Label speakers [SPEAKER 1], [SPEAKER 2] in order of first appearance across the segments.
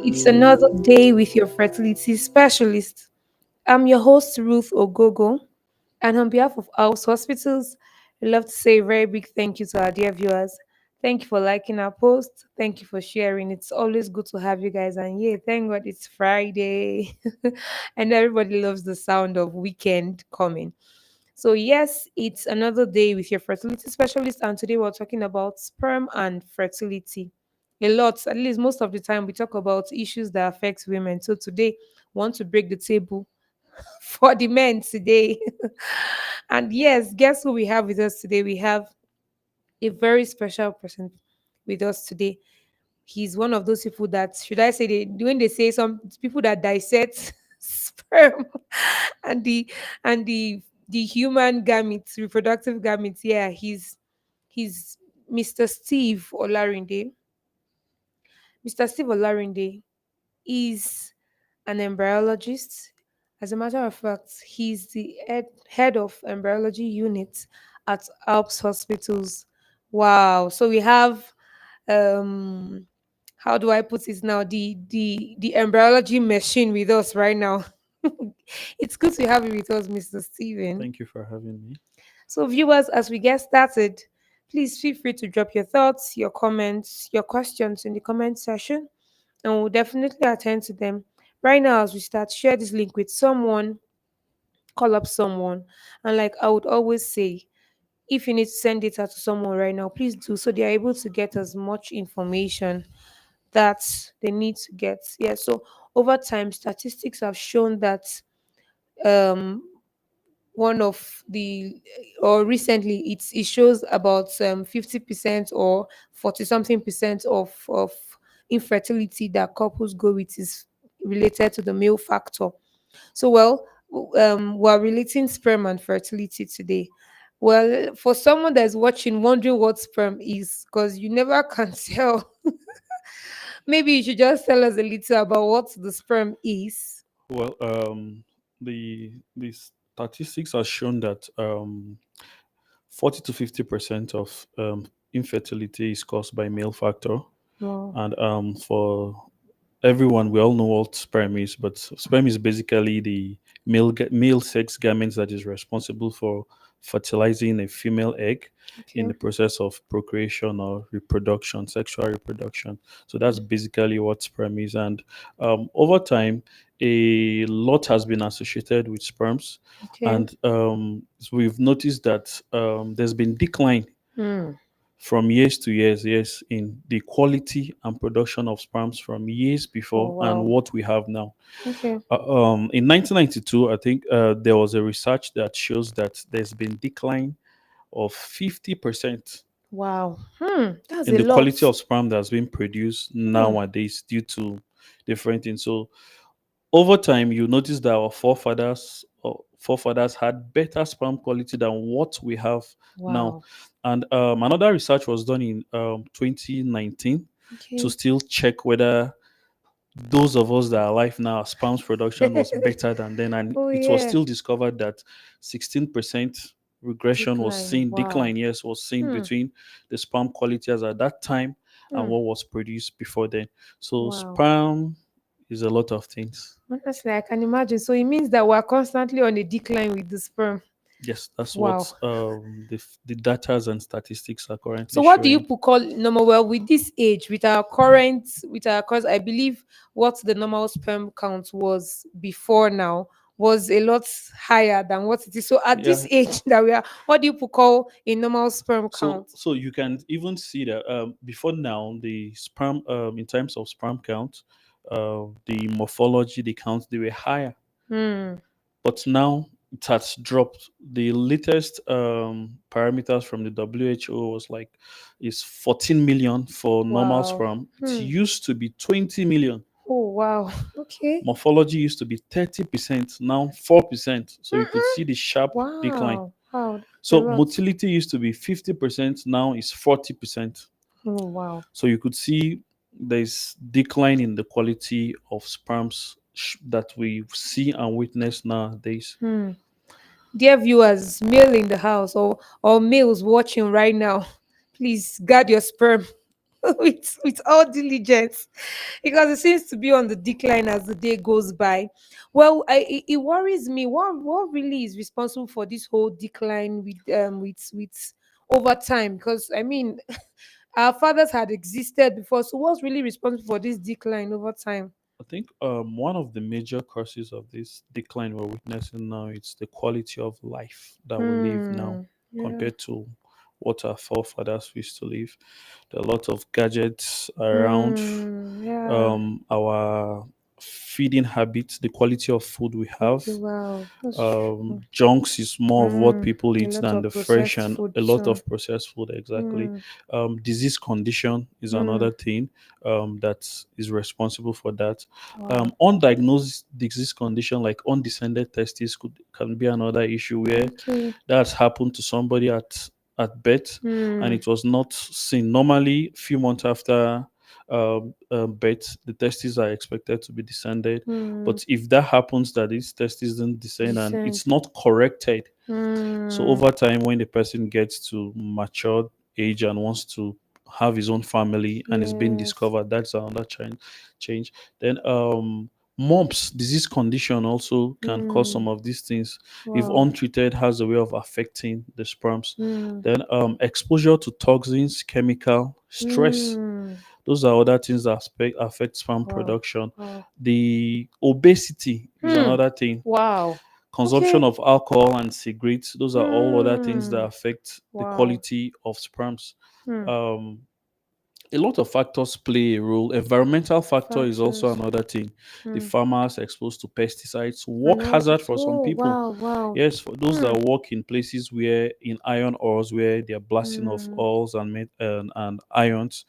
[SPEAKER 1] It's another day with your fertility specialist. I'm your host, Ruth Ogogo, and on behalf of House Hospitals, I'd love to say a very big thank you to our dear viewers. Thank you for liking our post. Thank you for sharing. It's always good to have you guys. And yeah, thank God it's Friday. And everybody loves the sound of weekend coming. So, yes, it's another day with your fertility specialist, and today we're talking about sperm and fertility. A lot, at least most of the time, we talk about issues that affect women. So, today, we want to break the table for the men today. And yes, guess who we have with us today? We have a very special person with us today. He's one of those people that, should I say, when they say some people that dissect sperm and the human gametes, reproductive gametes. Yeah, he's Mr. Steve Olarinde. Mr. Steve Olarinde is an embryologist. As a matter of fact, he's the head of embryology unit at Alps Hospitals. Wow. So we have how do I put this now? The embryology machine with us right now. It's good to have you with us, Mr. Steven.
[SPEAKER 2] Thank you for having me.
[SPEAKER 1] So, viewers, as we get started, please feel free to drop your thoughts, your comments, your questions in the comment section, and we'll definitely attend to them. Right now, as we start, share this link with someone, call up someone, and like I would always say, if you need to send data to someone right now, please do so they are able to get as much information that they need to get. Yeah, so over time, statistics have shown that um one of the or recently it shows about 50% or 40 something percent of infertility that couples go with is related to the male factor. So well, we're relating sperm and fertility today. Well, for someone that's watching wondering what sperm is, because you never can tell, maybe you should just tell us a little about what the sperm is.
[SPEAKER 2] Well, the statistics have shown that 40 to 50% of infertility is caused by male factor,
[SPEAKER 1] Wow.
[SPEAKER 2] and for everyone, we all know what sperm is, but sperm is basically the male sex gamete that is responsible for fertilizing a female egg in
[SPEAKER 1] Okay.
[SPEAKER 2] the process of procreation or reproduction, sexual reproduction. So that's basically what sperm is. And over time, a lot has been associated with sperms,
[SPEAKER 1] Okay.
[SPEAKER 2] and we've noticed that there's been decline
[SPEAKER 1] Hmm.
[SPEAKER 2] from years to years, yes, in the quality and production of sperms from years
[SPEAKER 1] Oh
[SPEAKER 2] before and
[SPEAKER 1] wow.
[SPEAKER 2] what we have now.
[SPEAKER 1] Okay.
[SPEAKER 2] In 1992, I think there was a research that shows that there's been decline of 50%
[SPEAKER 1] Wow. Hmm. That's
[SPEAKER 2] in
[SPEAKER 1] a
[SPEAKER 2] the
[SPEAKER 1] lot.
[SPEAKER 2] quality of sperm that's being produced
[SPEAKER 1] Hmm.
[SPEAKER 2] nowadays due to different things. So over time, you notice that our forefathers had better sperm quality than what we have now.
[SPEAKER 1] Wow.
[SPEAKER 2] And another research was done in 2019 to
[SPEAKER 1] Okay.
[SPEAKER 2] still check whether those of us that are alive now, sperm production was better than then. And
[SPEAKER 1] Oh
[SPEAKER 2] it was
[SPEAKER 1] yeah.
[SPEAKER 2] still discovered that 16% regression was
[SPEAKER 1] Decline.
[SPEAKER 2] seen,
[SPEAKER 1] Wow.
[SPEAKER 2] decline, yes, was seen
[SPEAKER 1] Hmm.
[SPEAKER 2] between the sperm quality as at that time and
[SPEAKER 1] Hmm.
[SPEAKER 2] what was produced before then. So
[SPEAKER 1] Wow.
[SPEAKER 2] sperm is a lot of things.
[SPEAKER 1] Honestly, I can imagine. So it means that we're constantly on a decline with the sperm.
[SPEAKER 2] Yes, that's what
[SPEAKER 1] Wow.
[SPEAKER 2] the data and statistics are
[SPEAKER 1] So
[SPEAKER 2] currently
[SPEAKER 1] what do you
[SPEAKER 2] showing.
[SPEAKER 1] call normal? Well, with this age, with our cause, I believe what the normal sperm count was before now was a lot higher than what it is. So at
[SPEAKER 2] Yeah.
[SPEAKER 1] this age that we are, what do you call a normal sperm
[SPEAKER 2] So
[SPEAKER 1] count?
[SPEAKER 2] so you can even see that before now the sperm in terms of sperm count, the morphology, the counts they were higher,
[SPEAKER 1] Hmm.
[SPEAKER 2] but now it has dropped. The latest parameters from the WHO was like is 14 million for normal
[SPEAKER 1] Wow.
[SPEAKER 2] sperm. It
[SPEAKER 1] Hmm.
[SPEAKER 2] used to be 20 million.
[SPEAKER 1] Oh wow. Okay.
[SPEAKER 2] Morphology used to be 30%, now 4%. So you could
[SPEAKER 1] Mm-mm.
[SPEAKER 2] see the sharp decline.
[SPEAKER 1] Wow. Wow. That's a
[SPEAKER 2] So
[SPEAKER 1] lot.
[SPEAKER 2] motility used to be 50%, now is 40%.
[SPEAKER 1] Oh wow.
[SPEAKER 2] So you could see there's decline in the quality of sperms that we see and witness nowadays.
[SPEAKER 1] Hmm. Dear viewers, male in the house or males watching right now, please guard your sperm. with all diligence, because it seems to be on the decline as the day goes by. Well, it worries me. What really is responsible for this whole decline with over time? Because I mean, our fathers had existed before, so what's really responsible for this decline over time?
[SPEAKER 2] I think one of the major causes of this decline we're witnessing now is the quality of life that we live now
[SPEAKER 1] Hmm. Yeah.
[SPEAKER 2] compared to what our forefathers used to live. There are a lot of gadgets around.
[SPEAKER 1] Hmm. Yeah.
[SPEAKER 2] Our feeding habits, the quality of food we have.
[SPEAKER 1] Okay. Wow. That's true.
[SPEAKER 2] Junks is more of what people
[SPEAKER 1] A
[SPEAKER 2] eat
[SPEAKER 1] lot
[SPEAKER 2] than
[SPEAKER 1] of
[SPEAKER 2] the fresh,
[SPEAKER 1] processed
[SPEAKER 2] and
[SPEAKER 1] food
[SPEAKER 2] a lot
[SPEAKER 1] too.
[SPEAKER 2] of processed food. Exactly.
[SPEAKER 1] Hmm.
[SPEAKER 2] Disease condition is
[SPEAKER 1] Hmm.
[SPEAKER 2] another thing that is responsible for that.
[SPEAKER 1] Wow.
[SPEAKER 2] Undiagnosed disease condition like undescended testes can be another issue where
[SPEAKER 1] Okay.
[SPEAKER 2] that's happened to somebody at birth and
[SPEAKER 1] Hmm.
[SPEAKER 2] it was not seen. Normally, a few months after birth, the testes are expected to be descended.
[SPEAKER 1] Hmm.
[SPEAKER 2] But if that happens, that these testes didn't descend and
[SPEAKER 1] Descent.
[SPEAKER 2] it's not corrected, so
[SPEAKER 1] Hmm.
[SPEAKER 2] over time, when the person gets to mature age and wants to have his own family and is being
[SPEAKER 1] Yes.
[SPEAKER 2] discovered, that's another change. Then mumps disease condition also can cause
[SPEAKER 1] Hmm.
[SPEAKER 2] some of these things if
[SPEAKER 1] Wow.
[SPEAKER 2] untreated, has a way of affecting the sperms.
[SPEAKER 1] Hmm.
[SPEAKER 2] Then exposure to toxins, chemical stress,
[SPEAKER 1] Hmm.
[SPEAKER 2] those are other things that affect sperm
[SPEAKER 1] Wow.
[SPEAKER 2] production.
[SPEAKER 1] Wow.
[SPEAKER 2] The obesity is
[SPEAKER 1] Hmm.
[SPEAKER 2] another thing.
[SPEAKER 1] Wow.
[SPEAKER 2] Consumption
[SPEAKER 1] Okay.
[SPEAKER 2] of alcohol and cigarettes, those are all other things that
[SPEAKER 1] Hmm.
[SPEAKER 2] affect the
[SPEAKER 1] Wow.
[SPEAKER 2] quality of sperms.
[SPEAKER 1] Hmm.
[SPEAKER 2] Um, a lot of factors play a role. Environmental factor is also
[SPEAKER 1] Factors.
[SPEAKER 2] another thing. The
[SPEAKER 1] Hmm.
[SPEAKER 2] farmers exposed to pesticides,
[SPEAKER 1] And
[SPEAKER 2] work
[SPEAKER 1] all
[SPEAKER 2] hazard
[SPEAKER 1] this.
[SPEAKER 2] for some
[SPEAKER 1] Oh,
[SPEAKER 2] people.
[SPEAKER 1] wow. Wow.
[SPEAKER 2] Yes, for those
[SPEAKER 1] Hmm.
[SPEAKER 2] that work in places where in iron ores where they're blasting of
[SPEAKER 1] Hmm.
[SPEAKER 2] ores and ions,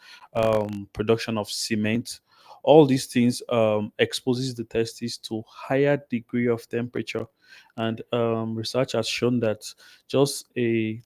[SPEAKER 2] production of cement, all these things exposes the testes to higher degree of temperature, and research has shown that just a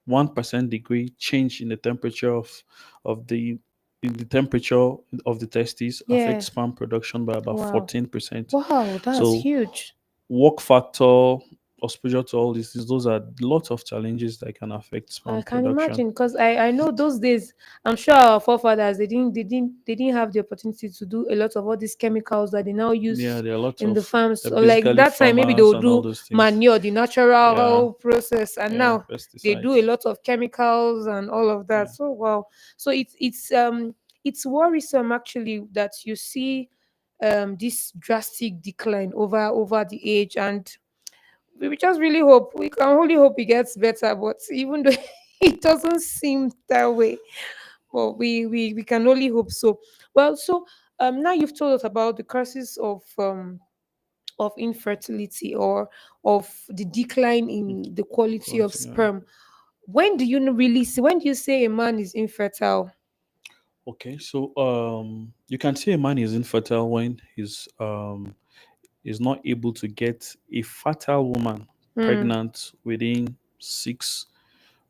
[SPEAKER 2] 1% degree change in the temperature of the in the temperature of the testes
[SPEAKER 1] Yeah.
[SPEAKER 2] affects sperm production by about
[SPEAKER 1] Wow.
[SPEAKER 2] 14%.
[SPEAKER 1] Wow. That's
[SPEAKER 2] So
[SPEAKER 1] huge.
[SPEAKER 2] work factor, exposure to all these things, those are lots of challenges that can affect
[SPEAKER 1] I
[SPEAKER 2] sperm
[SPEAKER 1] can
[SPEAKER 2] production.
[SPEAKER 1] imagine because I know those days. I'm sure our forefathers they didn't have the opportunity to do a lot of all these chemicals that they now
[SPEAKER 2] Yeah,
[SPEAKER 1] use
[SPEAKER 2] there are lots
[SPEAKER 1] in the
[SPEAKER 2] of
[SPEAKER 1] farms. So like
[SPEAKER 2] basically
[SPEAKER 1] that time, maybe they
[SPEAKER 2] farmers
[SPEAKER 1] would
[SPEAKER 2] and all
[SPEAKER 1] do
[SPEAKER 2] those things.
[SPEAKER 1] manure, the
[SPEAKER 2] Yeah,
[SPEAKER 1] natural process, and
[SPEAKER 2] yeah,
[SPEAKER 1] now they do a
[SPEAKER 2] pesticides.
[SPEAKER 1] lot of chemicals and all of that.
[SPEAKER 2] Yeah.
[SPEAKER 1] So wow. So it's worrisome actually that you see this drastic decline over the age, and we just really hope, we can only hope it gets better, but even though it doesn't seem that way, but we can only hope so. Well, so now you've told us about the causes of infertility, or of the decline in the quality of
[SPEAKER 2] Yeah.
[SPEAKER 1] sperm. When do you say a man is infertile?
[SPEAKER 2] Okay, so you can say a man is infertile when he's not able to get a fertile woman
[SPEAKER 1] Hmm.
[SPEAKER 2] pregnant within 6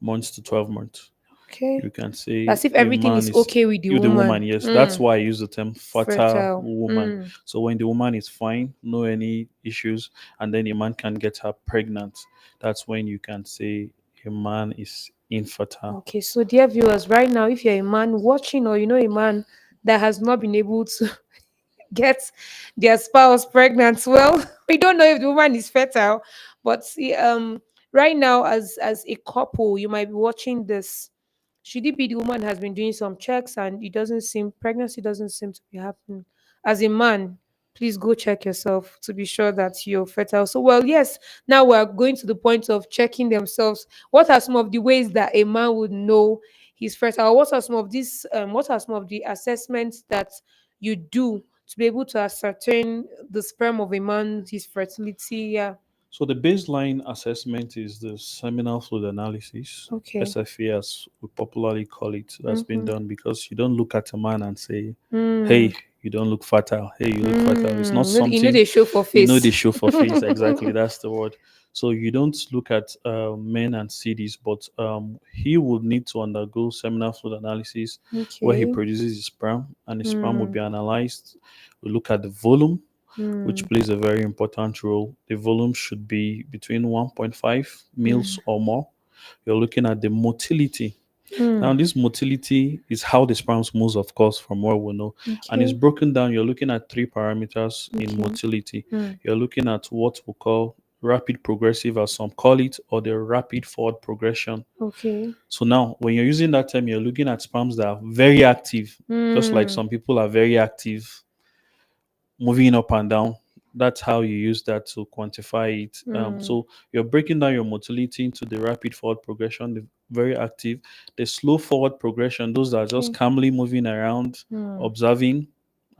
[SPEAKER 2] months to 12 months.
[SPEAKER 1] Okay.
[SPEAKER 2] You can say
[SPEAKER 1] As if
[SPEAKER 2] a
[SPEAKER 1] everything
[SPEAKER 2] man
[SPEAKER 1] is
[SPEAKER 2] is
[SPEAKER 1] okay with the
[SPEAKER 2] with the
[SPEAKER 1] woman.
[SPEAKER 2] woman. Yes,
[SPEAKER 1] Hmm.
[SPEAKER 2] that's why I use the term fertile
[SPEAKER 1] Fertile.
[SPEAKER 2] woman.
[SPEAKER 1] Hmm.
[SPEAKER 2] So when the woman is fine, no any issues, and then a man can get her pregnant, that's when you can say a man is infertile.
[SPEAKER 1] Okay, so dear viewers, right now, if you're a man watching, or you know a man that has not been able to get their spouse pregnant, well, we don't know if the woman is fertile, but see, right now, as a couple, you might be watching this. Should it be the woman has been doing some checks and it doesn't seem pregnancy doesn't seem to be happening? As a man, please go check yourself to be sure that you're fertile. So, well, yes, now we're going to the point of checking themselves. What are some of the ways that a man would know he's fertile? What are some of these? What are some of the assessments that you do to be able to ascertain the sperm of a man, his fertility? Yeah.
[SPEAKER 2] So the baseline assessment is the seminal fluid analysis,
[SPEAKER 1] Okay.
[SPEAKER 2] SFA as we popularly call it. That's been
[SPEAKER 1] Mm-hmm.
[SPEAKER 2] done because you don't look at a man and say,
[SPEAKER 1] Mm.
[SPEAKER 2] "Hey, you don't look fertile. Hey, you look fertile." It's not
[SPEAKER 1] Mm.
[SPEAKER 2] something
[SPEAKER 1] They show for
[SPEAKER 2] they
[SPEAKER 1] face.
[SPEAKER 2] show for face. Exactly, that's the word. So you don't look at men and see this, but he would need to undergo seminal fluid analysis where he
[SPEAKER 1] Okay.
[SPEAKER 2] produces his sperm, and his sperm will
[SPEAKER 1] Mm.
[SPEAKER 2] be analyzed. We look at the volume, which
[SPEAKER 1] Mm.
[SPEAKER 2] plays a very important role. The volume should be between 1.5
[SPEAKER 1] Mm.
[SPEAKER 2] mils or more. You're looking at the motility. Now,
[SPEAKER 1] Hmm.
[SPEAKER 2] this motility is how the sperms moves, of course, from what we know. And it's
[SPEAKER 1] Okay.
[SPEAKER 2] broken down. You're looking at three parameters in
[SPEAKER 1] Okay.
[SPEAKER 2] motility.
[SPEAKER 1] Hmm.
[SPEAKER 2] You're looking at what we call rapid progressive, as some call it, or the rapid forward progression.
[SPEAKER 1] Okay.
[SPEAKER 2] So now, when you're using that term, you're looking at sperms that are very active, just like
[SPEAKER 1] Hmm.
[SPEAKER 2] some people are very active moving up and down. That's how you use that to quantify it.
[SPEAKER 1] Hmm.
[SPEAKER 2] So you're breaking down your motility into the rapid forward progression, the very active, the slow forward progression, those that are just
[SPEAKER 1] Okay.
[SPEAKER 2] calmly moving around,
[SPEAKER 1] Hmm.
[SPEAKER 2] observing,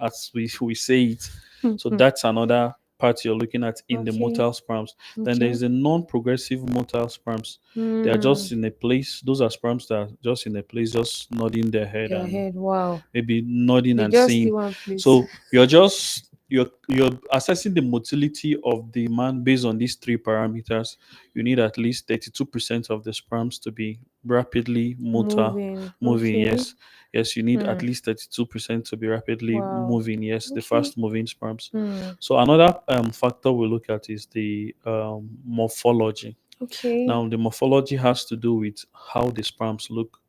[SPEAKER 2] as we say it. So that's another part you're looking at in the
[SPEAKER 1] Okay.
[SPEAKER 2] motile sperms. Then
[SPEAKER 1] Okay.
[SPEAKER 2] there's the non-progressive motile sperms. They are
[SPEAKER 1] Hmm.
[SPEAKER 2] just in a place. Those are sperms that are just in a place, just nodding their head
[SPEAKER 1] Their
[SPEAKER 2] and
[SPEAKER 1] head. Wow.
[SPEAKER 2] maybe nodding
[SPEAKER 1] They
[SPEAKER 2] and
[SPEAKER 1] just see
[SPEAKER 2] saying.
[SPEAKER 1] one place.
[SPEAKER 2] So you're assessing the motility of the man based on these three parameters. You need at least 32% of the sperms to be rapidly motor
[SPEAKER 1] Moving.
[SPEAKER 2] moving.
[SPEAKER 1] Okay.
[SPEAKER 2] Yes, yes, you need at
[SPEAKER 1] Hmm.
[SPEAKER 2] least 32% to be rapidly
[SPEAKER 1] Wow.
[SPEAKER 2] moving. Yes, the
[SPEAKER 1] Okay.
[SPEAKER 2] fast moving sperms.
[SPEAKER 1] Hmm.
[SPEAKER 2] So another factor we look at is the morphology.
[SPEAKER 1] Okay.
[SPEAKER 2] Now, the morphology has to do with how the sperms look.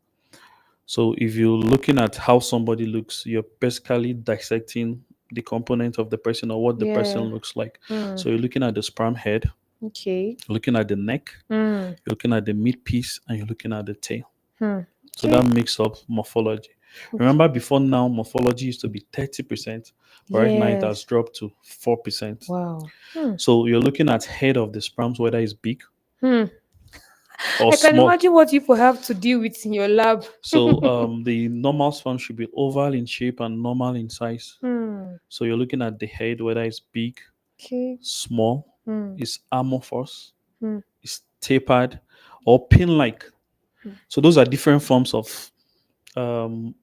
[SPEAKER 2] So if you're looking at how somebody looks, you're basically dissecting the component of the person or what the person
[SPEAKER 1] Yeah.
[SPEAKER 2] looks like.
[SPEAKER 1] Hmm.
[SPEAKER 2] So you're looking at the sperm head,
[SPEAKER 1] Okay.
[SPEAKER 2] you're looking at the neck,
[SPEAKER 1] Hmm.
[SPEAKER 2] you're looking at the mid piece, and you're looking at the tail.
[SPEAKER 1] Hmm.
[SPEAKER 2] So that
[SPEAKER 1] Okay.
[SPEAKER 2] makes up morphology.
[SPEAKER 1] Okay.
[SPEAKER 2] Remember, before now, morphology used to be 30%, but right now it has
[SPEAKER 1] Yes.
[SPEAKER 2] dropped to 4%.
[SPEAKER 1] Wow. Hmm.
[SPEAKER 2] So you're looking at head of the sperms, whether it's big
[SPEAKER 1] Hmm.
[SPEAKER 2] or
[SPEAKER 1] I can
[SPEAKER 2] small.
[SPEAKER 1] imagine what you will have to deal with in your lab.
[SPEAKER 2] So the normal sperm should be oval in shape and normal in size.
[SPEAKER 1] Hmm.
[SPEAKER 2] So you're looking at the head, whether it's big,
[SPEAKER 1] Okay.
[SPEAKER 2] small,
[SPEAKER 1] Hmm.
[SPEAKER 2] is amorphous,
[SPEAKER 1] Hmm.
[SPEAKER 2] is tapered, or pin-like. So those are different forms of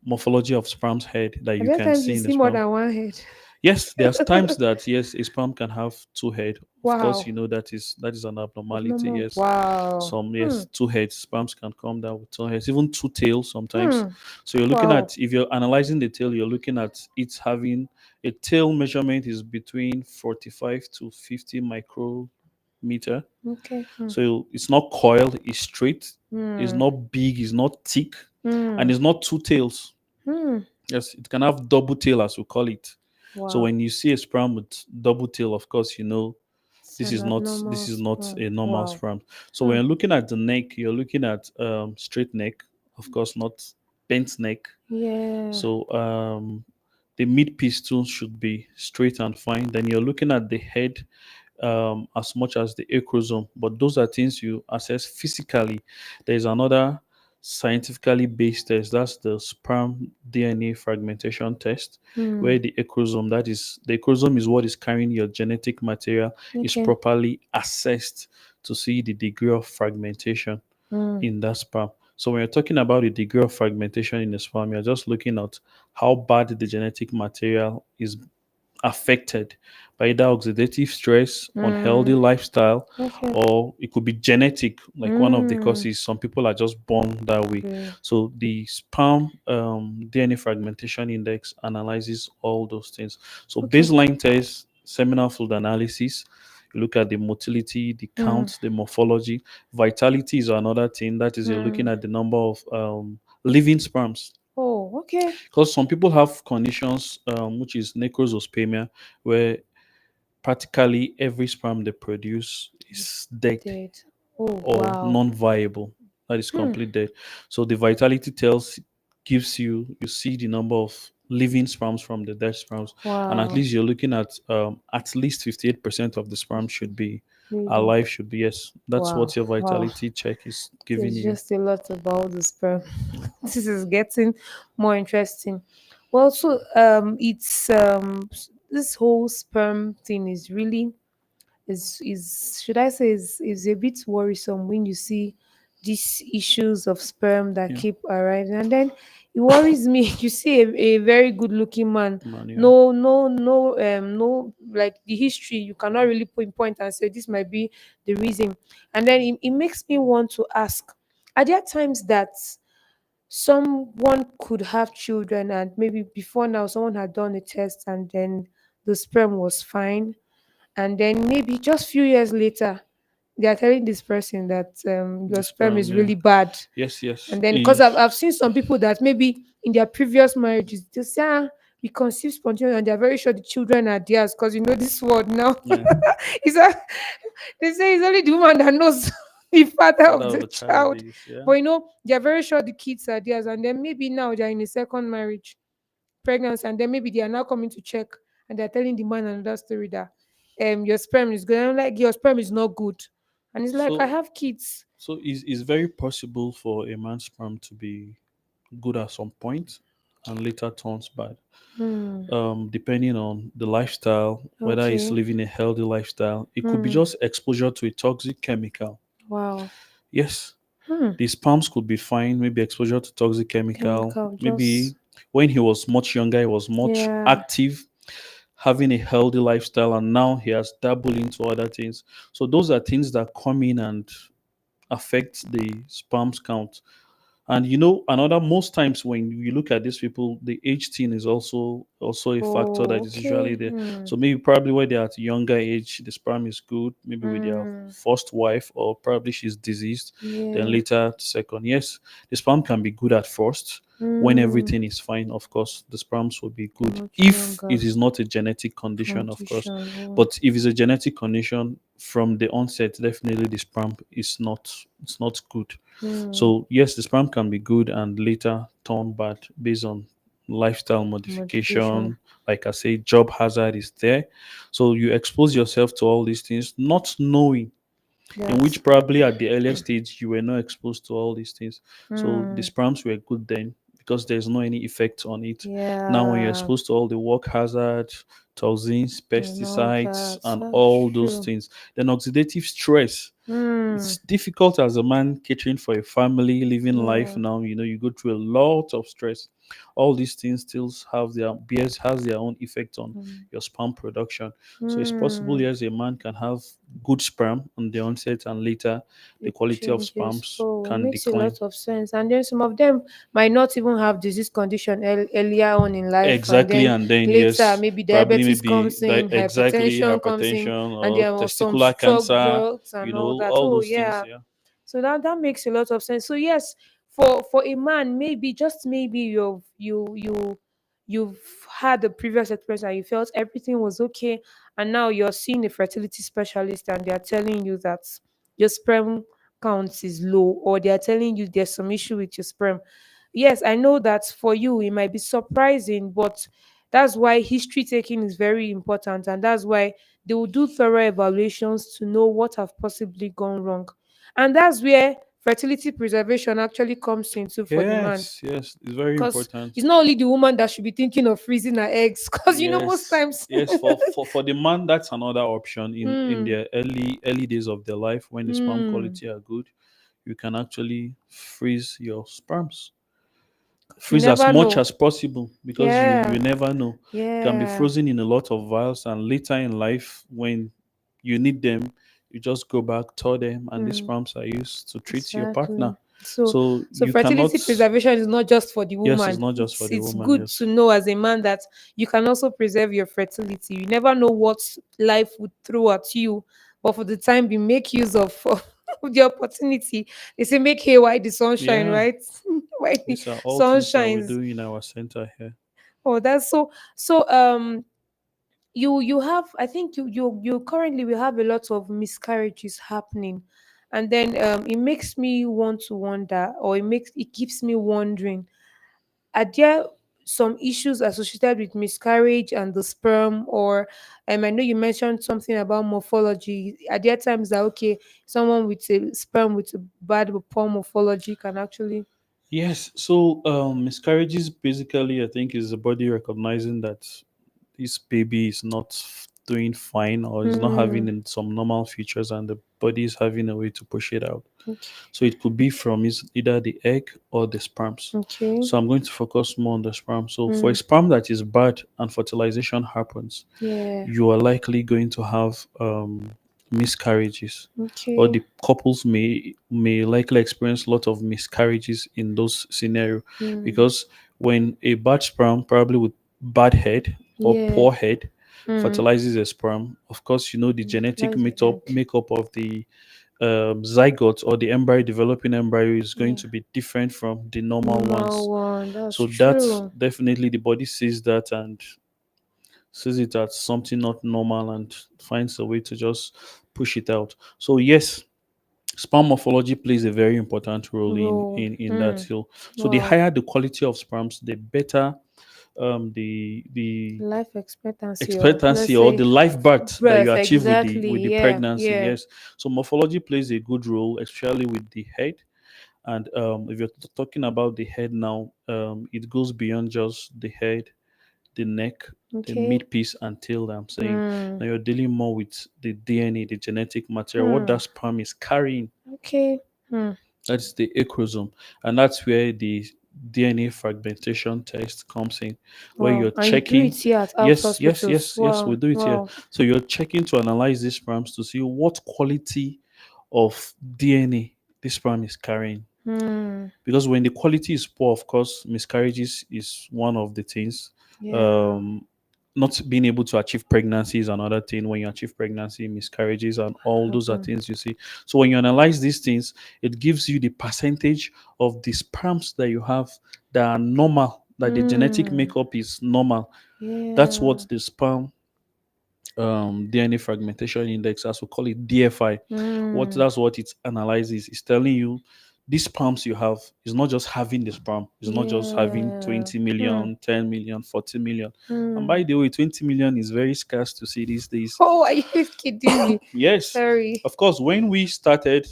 [SPEAKER 2] morphology of sperm's head that
[SPEAKER 1] At
[SPEAKER 2] you
[SPEAKER 1] that
[SPEAKER 2] can
[SPEAKER 1] times you
[SPEAKER 2] see in the
[SPEAKER 1] see more
[SPEAKER 2] sperm.
[SPEAKER 1] than one head.
[SPEAKER 2] Yes, there's times that yes, a sperm can have two head. Of course,
[SPEAKER 1] Wow.
[SPEAKER 2] that is an abnormality.
[SPEAKER 1] Abnormal.
[SPEAKER 2] Yes,
[SPEAKER 1] Wow.
[SPEAKER 2] some
[SPEAKER 1] Hmm.
[SPEAKER 2] yes, two heads. Sperms can come down with two heads, even two tails sometimes.
[SPEAKER 1] Hmm.
[SPEAKER 2] So you're looking
[SPEAKER 1] Wow.
[SPEAKER 2] at if you're analyzing the tail, you're looking at it having a tail measurement is between 45 to 50 micrometer.
[SPEAKER 1] Okay. Hmm.
[SPEAKER 2] So it's not coiled, it's straight, it's
[SPEAKER 1] Hmm.
[SPEAKER 2] not big, it's not thick, and
[SPEAKER 1] Hmm.
[SPEAKER 2] it's not two tails.
[SPEAKER 1] Hmm.
[SPEAKER 2] Yes, it can have double tail as we call it. So
[SPEAKER 1] Wow.
[SPEAKER 2] when you see a sperm with double tail, of course, you know
[SPEAKER 1] It's
[SPEAKER 2] this
[SPEAKER 1] an
[SPEAKER 2] is not
[SPEAKER 1] abnormal
[SPEAKER 2] this is not
[SPEAKER 1] sperm.
[SPEAKER 2] a normal
[SPEAKER 1] Wow.
[SPEAKER 2] sperm. So when
[SPEAKER 1] Hmm.
[SPEAKER 2] you're looking at the neck, you're looking at straight neck, of course, not bent neck.
[SPEAKER 1] Yeah.
[SPEAKER 2] So the mid piece too should be straight and fine. Then you're looking at the head as much as the acrosome, but those are things you assess physically. There's another scientifically based test, that's the sperm DNA fragmentation test,
[SPEAKER 1] Hmm.
[SPEAKER 2] where the acrosome, that is, the acrosome is what is carrying your genetic material, is
[SPEAKER 1] Okay.
[SPEAKER 2] properly assessed to see the degree of fragmentation
[SPEAKER 1] Hmm.
[SPEAKER 2] in that sperm. So when you're talking about the degree of fragmentation in the sperm, you're just looking at how bad the genetic material is affected by either oxidative stress, unhealthy
[SPEAKER 1] Hmm.
[SPEAKER 2] lifestyle,
[SPEAKER 1] Okay.
[SPEAKER 2] or it could be genetic. Like one of the
[SPEAKER 1] Hmm.
[SPEAKER 2] causes, some people are just born that way.
[SPEAKER 1] Yeah.
[SPEAKER 2] So the sperm DNA fragmentation index analyzes all those things. So
[SPEAKER 1] Okay.
[SPEAKER 2] baseline test, seminal fluid analysis. You look at the motility, the
[SPEAKER 1] Hmm.
[SPEAKER 2] count, the morphology. Vitality is another thing. That is, you're looking
[SPEAKER 1] Hmm.
[SPEAKER 2] at the number of living sperms,
[SPEAKER 1] Oh, okay.
[SPEAKER 2] because some people have conditions which is necrosospemia, where practically every sperm they produce is dead
[SPEAKER 1] Dead. Oh,
[SPEAKER 2] or
[SPEAKER 1] wow.
[SPEAKER 2] non-viable. That is
[SPEAKER 1] Hmm.
[SPEAKER 2] complete dead. So the vitality tells gives you see the number of living sperms from the dead sperms, and at
[SPEAKER 1] Wow.
[SPEAKER 2] least you're looking at least 58% of the sperm should be
[SPEAKER 1] Living.
[SPEAKER 2] alive. Should be yes. That's
[SPEAKER 1] Wow.
[SPEAKER 2] what your
[SPEAKER 1] Wow.
[SPEAKER 2] vitality check is giving
[SPEAKER 1] There's
[SPEAKER 2] you.
[SPEAKER 1] just a lot about the sperm. This is getting more interesting. Well, so it's this whole sperm thing is really is should I say is a bit worrisome when you see these issues of sperm that
[SPEAKER 2] Yeah,
[SPEAKER 1] keep arriving, and then it worries me. You see a very good looking man,
[SPEAKER 2] man. Yeah,
[SPEAKER 1] no, like the history you cannot really pinpoint and say this might be the reason, and then it makes me want to ask, are there times that someone could have children and maybe before now someone had done a test and then the sperm was fine, and then maybe just few years later they are telling this person that
[SPEAKER 2] The
[SPEAKER 1] your sperm
[SPEAKER 2] sperm,
[SPEAKER 1] is
[SPEAKER 2] yeah.
[SPEAKER 1] really bad.
[SPEAKER 2] Yes, yes.
[SPEAKER 1] And then, because I've seen some people that maybe in their previous marriages, they say, we conceive spontaneously, and they're very sure the children are theirs, because this word now.
[SPEAKER 2] Yeah.
[SPEAKER 1] It's a, they say it's only the woman that knows the father
[SPEAKER 2] Father
[SPEAKER 1] of
[SPEAKER 2] of
[SPEAKER 1] the
[SPEAKER 2] the child
[SPEAKER 1] child.
[SPEAKER 2] is, yeah.
[SPEAKER 1] But they're very sure the kids are theirs, and then maybe now they're in a second marriage, pregnancy, and then maybe they are now coming to check, and they're telling the man another story that your sperm is good. I'm like, your sperm is not good. And it's like, I
[SPEAKER 2] So
[SPEAKER 1] have kids.
[SPEAKER 2] so it's very possible for a man's sperm to be good at some point and later turns bad.
[SPEAKER 1] Hmm.
[SPEAKER 2] Depending on the lifestyle, whether he's
[SPEAKER 1] Okay.
[SPEAKER 2] living a healthy lifestyle, it could be
[SPEAKER 1] Hmm.
[SPEAKER 2] just exposure to a toxic chemical.
[SPEAKER 1] Wow.
[SPEAKER 2] Yes,
[SPEAKER 1] Hmm.
[SPEAKER 2] the sperms could be fine, maybe exposure to toxic chemical.
[SPEAKER 1] Chemical,
[SPEAKER 2] Maybe
[SPEAKER 1] just,
[SPEAKER 2] when he was much younger, he was much
[SPEAKER 1] yeah.
[SPEAKER 2] active, having a healthy lifestyle, and now he has dabbled into other things. So those are things that come in and affect the sperms count. And another, most times when you look at these people, the age thing is also a factor that
[SPEAKER 1] Oh,
[SPEAKER 2] is usually
[SPEAKER 1] okay.
[SPEAKER 2] there.
[SPEAKER 1] Hmm.
[SPEAKER 2] So maybe probably when they're at a younger age, the sperm is good, maybe with their
[SPEAKER 1] Hmm.
[SPEAKER 2] first wife, or probably she's diseased, then
[SPEAKER 1] Yeah.
[SPEAKER 2] later second. Yes, the sperm can be good at first. When
[SPEAKER 1] Hmm.
[SPEAKER 2] everything is fine, of course, the sperms will be good
[SPEAKER 1] Much
[SPEAKER 2] if
[SPEAKER 1] younger
[SPEAKER 2] it is not a genetic condition, of course.
[SPEAKER 1] condition. Oh.
[SPEAKER 2] But if it's a genetic condition from the onset, definitely the sperm is not, it's not good.
[SPEAKER 1] Hmm.
[SPEAKER 2] So yes, the sperm can be good and later turn bad based on lifestyle
[SPEAKER 1] Modification.
[SPEAKER 2] modification. Like I say, job hazard is there. So you expose yourself to all these things, not knowing, in
[SPEAKER 1] That.
[SPEAKER 2] which probably at the earlier stage you were not exposed to all these things. So the
[SPEAKER 1] Hmm.
[SPEAKER 2] sperms were good then because there's no any effect on it. Now when you're
[SPEAKER 1] Yeah.
[SPEAKER 2] exposed to all the work hazard, toxins,
[SPEAKER 1] And all
[SPEAKER 2] pesticides,
[SPEAKER 1] that.
[SPEAKER 2] and
[SPEAKER 1] That's
[SPEAKER 2] all those
[SPEAKER 1] true.
[SPEAKER 2] things, then oxidative stress,
[SPEAKER 1] Hmm.
[SPEAKER 2] it's difficult as a man catering for a family, living life
[SPEAKER 1] Yeah.
[SPEAKER 2] now. You go through a lot of stress. All these things still have their bears has their own effect on
[SPEAKER 1] Hmm.
[SPEAKER 2] your sperm production. So it's possible,
[SPEAKER 1] Hmm.
[SPEAKER 2] yes, a man can have good sperm on the onset and later the
[SPEAKER 1] It
[SPEAKER 2] quality of
[SPEAKER 1] changes.
[SPEAKER 2] sperms
[SPEAKER 1] Oh,
[SPEAKER 2] can
[SPEAKER 1] makes a
[SPEAKER 2] decline.
[SPEAKER 1] lot of sense. And then some of them might not even have disease condition earlier on in life, and
[SPEAKER 2] Exactly,
[SPEAKER 1] then
[SPEAKER 2] and then
[SPEAKER 1] later
[SPEAKER 2] yes,
[SPEAKER 1] maybe
[SPEAKER 2] probably
[SPEAKER 1] diabetes
[SPEAKER 2] maybe
[SPEAKER 1] comes in,
[SPEAKER 2] exactly
[SPEAKER 1] hypertension comes in,
[SPEAKER 2] hypertension
[SPEAKER 1] and
[SPEAKER 2] or
[SPEAKER 1] there are some
[SPEAKER 2] testicular
[SPEAKER 1] stroke
[SPEAKER 2] cancer,
[SPEAKER 1] drugs and all that.
[SPEAKER 2] all
[SPEAKER 1] Oh
[SPEAKER 2] those things.
[SPEAKER 1] yeah.
[SPEAKER 2] Yeah.
[SPEAKER 1] So that makes a lot of sense. So yes, for a man, maybe just maybe you've had a previous experience and you felt everything was okay, and now you're seeing a fertility specialist and they're telling you that your sperm count is low, or they're telling you there's some issue with your sperm. Yes, I know that for you it might be surprising, but that's why history taking is very important, and that's why they will do thorough evaluations to know what have possibly gone wrong. And that's where fertility preservation actually comes into for the man,
[SPEAKER 2] Yes, yes, it's very
[SPEAKER 1] because
[SPEAKER 2] important.
[SPEAKER 1] it's not only the woman that should be thinking of freezing her eggs, because most
[SPEAKER 2] Yes,
[SPEAKER 1] times.
[SPEAKER 2] yes. For the man, that's another option in
[SPEAKER 1] Mm,
[SPEAKER 2] their early days of their life when the sperm
[SPEAKER 1] mm.
[SPEAKER 2] quality are good. You can actually freeze your sperms,
[SPEAKER 1] 'Cause you
[SPEAKER 2] freeze as
[SPEAKER 1] never
[SPEAKER 2] much
[SPEAKER 1] know.
[SPEAKER 2] as possible because you
[SPEAKER 1] Yeah,
[SPEAKER 2] never know. It can be
[SPEAKER 1] yeah.
[SPEAKER 2] frozen in a lot of vials, and later in life when you need them, you just go back, thaw them, and these
[SPEAKER 1] Mm.
[SPEAKER 2] sperms are used to treat your
[SPEAKER 1] Exactly.
[SPEAKER 2] partner.
[SPEAKER 1] So,
[SPEAKER 2] So
[SPEAKER 1] so
[SPEAKER 2] you cannot.
[SPEAKER 1] fertility preservation is not just for the
[SPEAKER 2] Yes, it's
[SPEAKER 1] woman.
[SPEAKER 2] not just for
[SPEAKER 1] It's
[SPEAKER 2] the
[SPEAKER 1] it's
[SPEAKER 2] woman.
[SPEAKER 1] good to
[SPEAKER 2] Yes.
[SPEAKER 1] know as a man that you can also preserve your fertility. You never know what life would throw at you, but for the time being, make use of the opportunity. They say make hay while the sunshine,
[SPEAKER 2] Yeah.
[SPEAKER 1] right? While the
[SPEAKER 2] These are all
[SPEAKER 1] sun
[SPEAKER 2] things that we
[SPEAKER 1] shines.
[SPEAKER 2] do in our center here.
[SPEAKER 1] Oh, that's so. So you have, I think you currently will have a lot of miscarriages happening, and then it makes me want to wonder, or it keeps me wondering, are there some issues associated with miscarriage and the sperm, or I know you mentioned something about morphology. Are there times that, okay, someone with a sperm with a bad or poor morphology can actually.
[SPEAKER 2] Yes. So miscarriages basically, I think, is the body recognizing that this baby is not doing fine or is not
[SPEAKER 1] Hmm.
[SPEAKER 2] having some normal features, and the body is having a way to push it out.
[SPEAKER 1] Okay.
[SPEAKER 2] So it could be from either the egg or the sperms.
[SPEAKER 1] Okay.
[SPEAKER 2] So I'm going to focus more on the sperm. So for a
[SPEAKER 1] Hmm.
[SPEAKER 2] sperm that is bad and fertilization happens,
[SPEAKER 1] Yeah.
[SPEAKER 2] you are likely going to have miscarriages, or
[SPEAKER 1] Okay.
[SPEAKER 2] the couples may likely experience a lot of miscarriages in those scenarios,
[SPEAKER 1] Hmm.
[SPEAKER 2] because when a bad sperm, probably with bad head or
[SPEAKER 1] Yeah.
[SPEAKER 2] poor head,
[SPEAKER 1] Hmm.
[SPEAKER 2] fertilizes a sperm, of course the genetic
[SPEAKER 1] Fertilize the egg.
[SPEAKER 2] makeup of the zygote or the embryo, developing embryo, is going
[SPEAKER 1] Yeah.
[SPEAKER 2] to be different from the normal
[SPEAKER 1] Normal
[SPEAKER 2] ones.
[SPEAKER 1] one. That's
[SPEAKER 2] So that's
[SPEAKER 1] true.
[SPEAKER 2] definitely the body sees that and sees it as something not normal and finds a way to just push it out. So yes, sperm morphology plays a very important role in
[SPEAKER 1] Role.
[SPEAKER 2] that.
[SPEAKER 1] Hmm.
[SPEAKER 2] So the
[SPEAKER 1] Wow.
[SPEAKER 2] higher the quality of sperms, the better the
[SPEAKER 1] Life expectancy, or let's
[SPEAKER 2] expectancy or
[SPEAKER 1] say
[SPEAKER 2] the life birth that you
[SPEAKER 1] birth.
[SPEAKER 2] achieve with
[SPEAKER 1] Exactly.
[SPEAKER 2] the
[SPEAKER 1] Yeah.
[SPEAKER 2] pregnancy.
[SPEAKER 1] Yeah.
[SPEAKER 2] Yes. So morphology plays a good role, especially with the head. And if you're talking about the head now, it goes beyond just the head, the neck, the
[SPEAKER 1] Okay.
[SPEAKER 2] mid piece and tail that I'm saying.
[SPEAKER 1] Hmm.
[SPEAKER 2] Now you're dealing more with the DNA, the genetic material, what
[SPEAKER 1] Hmm.
[SPEAKER 2] that sperm is carrying.
[SPEAKER 1] Okay. Hmm.
[SPEAKER 2] That's the acrosome. And that's where the DNA fragmentation test comes in, where
[SPEAKER 1] Wow.
[SPEAKER 2] you're
[SPEAKER 1] And you do it
[SPEAKER 2] checking.
[SPEAKER 1] here at House
[SPEAKER 2] Yes, yes,
[SPEAKER 1] Hospitals.
[SPEAKER 2] yes, yes, we
[SPEAKER 1] Wow.
[SPEAKER 2] do it here.
[SPEAKER 1] Wow.
[SPEAKER 2] So you're checking to analyze these sperms to see what quality of DNA this sperm is carrying.
[SPEAKER 1] Hmm.
[SPEAKER 2] Because when the quality is poor, of course, miscarriages is one of the things.
[SPEAKER 1] Yeah.
[SPEAKER 2] Um, Not being able to achieve pregnancy is another thing. When you achieve pregnancy, miscarriages, and all those are
[SPEAKER 1] Happen.
[SPEAKER 2] things you see. So when you analyze these things, it gives you the percentage of the sperms that you have that are normal, that the genetic
[SPEAKER 1] Hmm.
[SPEAKER 2] makeup is normal. That's
[SPEAKER 1] Yeah.
[SPEAKER 2] what the sperm DNA fragmentation index, as we call it, DFI.
[SPEAKER 1] Hmm.
[SPEAKER 2] That's what it analyzes. It's telling you these sperms you have is not just having the sperm, it's not just having
[SPEAKER 1] Yeah.
[SPEAKER 2] 20
[SPEAKER 1] Hmm.
[SPEAKER 2] million, 10 million, 40 million. And
[SPEAKER 1] Hmm.
[SPEAKER 2] by the way, 20 million is very scarce to see these days.
[SPEAKER 1] Oh, are you kidding me?
[SPEAKER 2] Yes,
[SPEAKER 1] Sorry.
[SPEAKER 2] of course, when we started,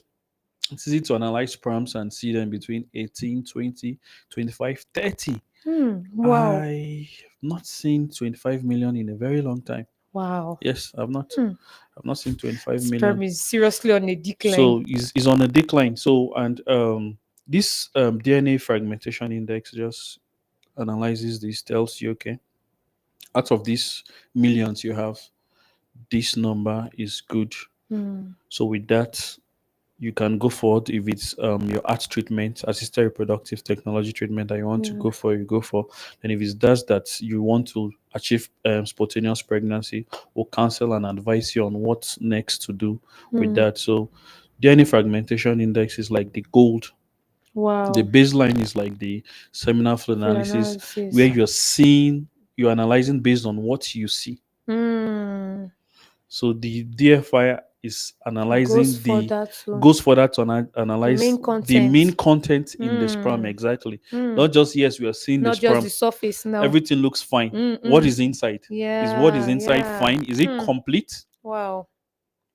[SPEAKER 2] it's easy to analyze sperms and see them between 18, 20, 25, 30.
[SPEAKER 1] Hmm. Wow.
[SPEAKER 2] I have not seen 25 million in a very long time.
[SPEAKER 1] Wow.
[SPEAKER 2] Yes, I've not.
[SPEAKER 1] Hmm.
[SPEAKER 2] I've not seen 25
[SPEAKER 1] Sperm
[SPEAKER 2] million.
[SPEAKER 1] is seriously on a decline.
[SPEAKER 2] So is on a decline. So and this DNA fragmentation index just analyzes this, tells you okay, out of these millions you have, this number is good.
[SPEAKER 1] Hmm.
[SPEAKER 2] So with that, you can go forward. If it's your art treatment, assisted reproductive technology treatment that you want to
[SPEAKER 1] Yeah.
[SPEAKER 2] go for, you go for. And if it's that you want to achieve spontaneous pregnancy, we'll counsel and advise you on what next to do with
[SPEAKER 1] Hmm.
[SPEAKER 2] that. So DNA fragmentation index is like the gold. The
[SPEAKER 1] Wow.
[SPEAKER 2] baseline is like the seminal flow
[SPEAKER 1] Full
[SPEAKER 2] analysis, where
[SPEAKER 1] analysis.
[SPEAKER 2] you're seeing, you're analyzing based on what you see.
[SPEAKER 1] Hmm.
[SPEAKER 2] So the DFI is
[SPEAKER 1] Goes
[SPEAKER 2] analyzing the
[SPEAKER 1] further to
[SPEAKER 2] goes further to
[SPEAKER 1] the
[SPEAKER 2] analyze
[SPEAKER 1] main
[SPEAKER 2] the main
[SPEAKER 1] content.
[SPEAKER 2] content in the sperm
[SPEAKER 1] Hmm.
[SPEAKER 2] exactly.
[SPEAKER 1] Hmm.
[SPEAKER 2] Not just yes, we are seeing the
[SPEAKER 1] Not just
[SPEAKER 2] sperm.
[SPEAKER 1] the surface now.
[SPEAKER 2] Everything looks fine.
[SPEAKER 1] Hmm.
[SPEAKER 2] What
[SPEAKER 1] Hmm.
[SPEAKER 2] is inside? Is what is
[SPEAKER 1] Yeah.
[SPEAKER 2] inside
[SPEAKER 1] Yeah.
[SPEAKER 2] fine? Is it
[SPEAKER 1] Hmm.
[SPEAKER 2] complete?
[SPEAKER 1] Wow.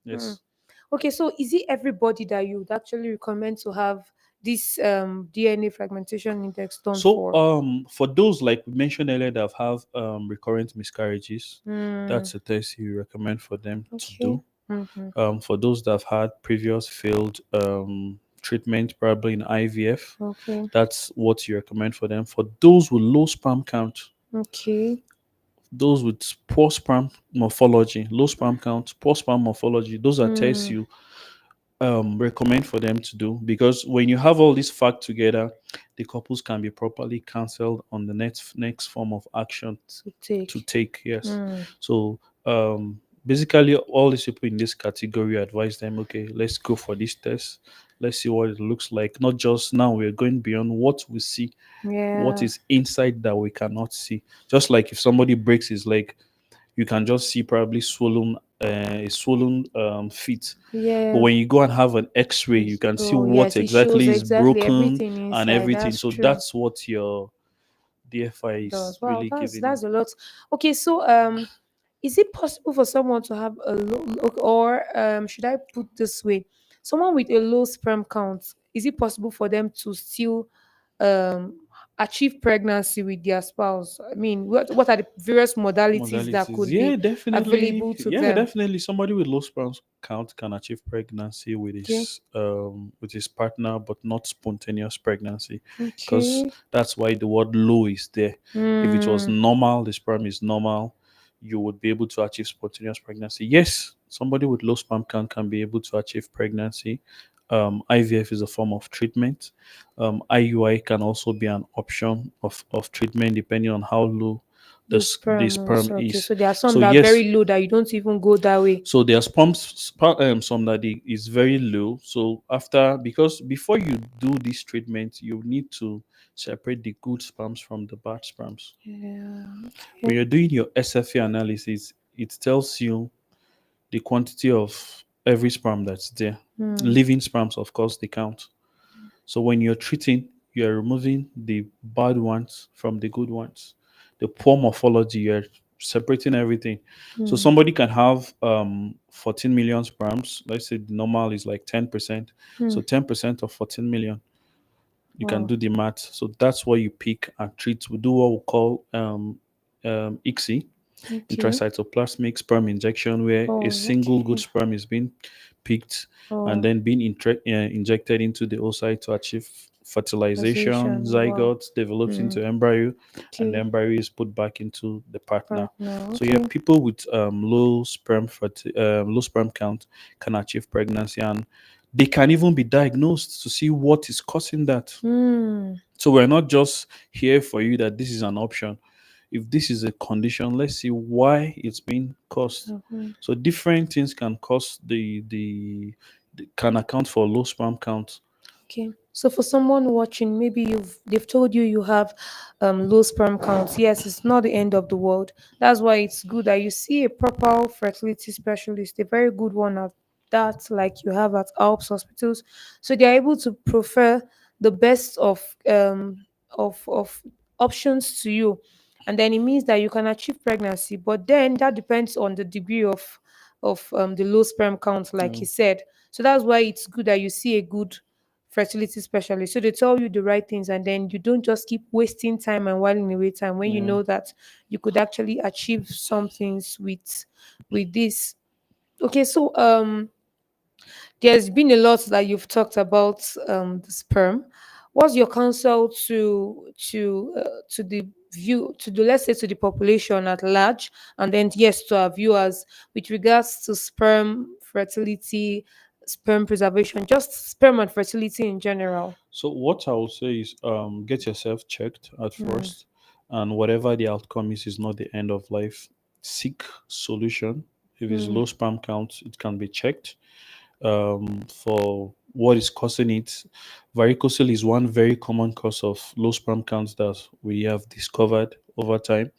[SPEAKER 1] Hmm.
[SPEAKER 2] Yes.
[SPEAKER 1] Okay, so is it everybody that you would actually recommend to have this DNA fragmentation index done
[SPEAKER 2] So
[SPEAKER 1] for?
[SPEAKER 2] for those like we mentioned earlier that have recurrent miscarriages,
[SPEAKER 1] Hmm.
[SPEAKER 2] that's a test you recommend for them to
[SPEAKER 1] Okay.
[SPEAKER 2] do.
[SPEAKER 1] Mm-hmm.
[SPEAKER 2] For those that have had previous failed treatment, probably in IVF,
[SPEAKER 1] Okay.
[SPEAKER 2] that's what you recommend for them. For those with low sperm count,
[SPEAKER 1] Okay.
[SPEAKER 2] those with poor sperm morphology, low sperm count, poor sperm morphology, those are tests
[SPEAKER 1] Hmm.
[SPEAKER 2] you recommend for them to do, because when you have all these facts together, the couples can be properly counseled on the next form of action
[SPEAKER 1] To
[SPEAKER 2] to
[SPEAKER 1] take.
[SPEAKER 2] take. Yes.
[SPEAKER 1] Hmm.
[SPEAKER 2] So basically, all these people in this category advise them, okay, let's go for this test. Let's see what it looks like. Not just now, we're going beyond what we see, what
[SPEAKER 1] Yeah.
[SPEAKER 2] is inside that we cannot see. Just like if somebody breaks his leg, you can just see probably a swollen feet. But
[SPEAKER 1] Yeah.
[SPEAKER 2] when you go and have an X-ray, you can see
[SPEAKER 1] Oh
[SPEAKER 2] what
[SPEAKER 1] yes, it shows
[SPEAKER 2] exactly is
[SPEAKER 1] exactly
[SPEAKER 2] broken
[SPEAKER 1] everything
[SPEAKER 2] and
[SPEAKER 1] inside.
[SPEAKER 2] everything.
[SPEAKER 1] That's
[SPEAKER 2] So
[SPEAKER 1] true.
[SPEAKER 2] that's what your DFI is
[SPEAKER 1] Does. Wow,
[SPEAKER 2] really
[SPEAKER 1] that's
[SPEAKER 2] giving you.
[SPEAKER 1] that's a lot. Okay, so is it possible for someone to have a low, or should I put this way, someone with a low sperm count, is it possible for them to still um achieve pregnancy with their spouse? I mean, what are the various modalities that
[SPEAKER 2] Modalities,
[SPEAKER 1] could be
[SPEAKER 2] yeah, definitely.
[SPEAKER 1] available to
[SPEAKER 2] Yeah,
[SPEAKER 1] them?
[SPEAKER 2] definitely. Somebody with low sperm count can achieve pregnancy
[SPEAKER 1] Okay.
[SPEAKER 2] with his partner, but not spontaneous pregnancy, because
[SPEAKER 1] Okay.
[SPEAKER 2] that's why the word low is there. If it was
[SPEAKER 1] Hmm.
[SPEAKER 2] normal, the sperm is normal, you would be able to achieve spontaneous pregnancy. Yes, somebody with low sperm count can be able to achieve pregnancy. IVF is a form of treatment. IUI can also be an option of treatment depending on how low
[SPEAKER 1] The
[SPEAKER 2] the
[SPEAKER 1] sperm
[SPEAKER 2] sperm
[SPEAKER 1] also. Okay,
[SPEAKER 2] is.
[SPEAKER 1] so there are some
[SPEAKER 2] So
[SPEAKER 1] that are
[SPEAKER 2] yes,
[SPEAKER 1] very low that you don't even go that way.
[SPEAKER 2] so there's some that is very low. So after, because before you do this treatment, you need to separate the good sperms from the bad sperms.
[SPEAKER 1] Yeah.
[SPEAKER 2] When
[SPEAKER 1] Okay.
[SPEAKER 2] you're doing your SFA analysis, it tells you the quantity of every sperm that's there.
[SPEAKER 1] Hmm.
[SPEAKER 2] Living sperms, of course, they count. So when you're treating, you're removing the bad ones from the good ones. The poor morphology, you're separating everything. So
[SPEAKER 1] Hmm.
[SPEAKER 2] somebody can have 14 million sperms. Let's say the normal is like 10%.
[SPEAKER 1] Hmm.
[SPEAKER 2] So 10% of 14 million, you can
[SPEAKER 1] Wow.
[SPEAKER 2] do the math. So that's what you pick and treat. We do what we call ICSI,
[SPEAKER 1] Okay.
[SPEAKER 2] intracytoplasmic sperm injection, where a
[SPEAKER 1] Oh,
[SPEAKER 2] single good
[SPEAKER 1] okay.
[SPEAKER 2] sperm is being picked and
[SPEAKER 1] Oh,
[SPEAKER 2] then being injected into the oocyte to achieve fertilization.
[SPEAKER 1] position. Wow.
[SPEAKER 2] Zygote develops
[SPEAKER 1] Hmm.
[SPEAKER 2] into embryo, and the
[SPEAKER 1] Okay.
[SPEAKER 2] embryo is put back into the partner.
[SPEAKER 1] Partner.
[SPEAKER 2] So yeah,
[SPEAKER 1] Okay.
[SPEAKER 2] people with low sperm count can achieve pregnancy, and they can even be diagnosed to see what is causing that.
[SPEAKER 1] Hmm.
[SPEAKER 2] So we're not just here for you that this is an option. If this is a condition, let's see why it's being caused.
[SPEAKER 1] Mhm.
[SPEAKER 2] So different things can cause can account for low sperm count.
[SPEAKER 1] Okay. So for someone watching, maybe they've told you you have low sperm counts. Yes, it's not the end of the world. That's why it's good that you see a proper fertility specialist, a very good one at that, like you have at Alps hospitals. So they're able to prefer the best of options to you. And then it means that you can achieve pregnancy. But then that depends on the degree of the low sperm count, like
[SPEAKER 2] Yeah.
[SPEAKER 1] you said. So that's why it's good that you see a good fertility specialist. So they tell you the right things, and then you don't just keep wasting time and whiling away time when you
[SPEAKER 2] Yeah.
[SPEAKER 1] know that you could actually achieve some things with this. Okay, so there's been a lot that you've talked about the sperm. What's your counsel to the view to the let's say to the population at large, and then yes to our viewers with regards to sperm fertility, sperm preservation, just sperm and fertility in general?
[SPEAKER 2] So what I will say is get yourself checked at
[SPEAKER 1] Mm,
[SPEAKER 2] first, and whatever the outcome is not the end of life. Seek solution. If it's
[SPEAKER 1] mm,
[SPEAKER 2] low sperm count, it can be checked for what is causing it. Varicocele is one very common cause of low sperm counts that we have discovered over time,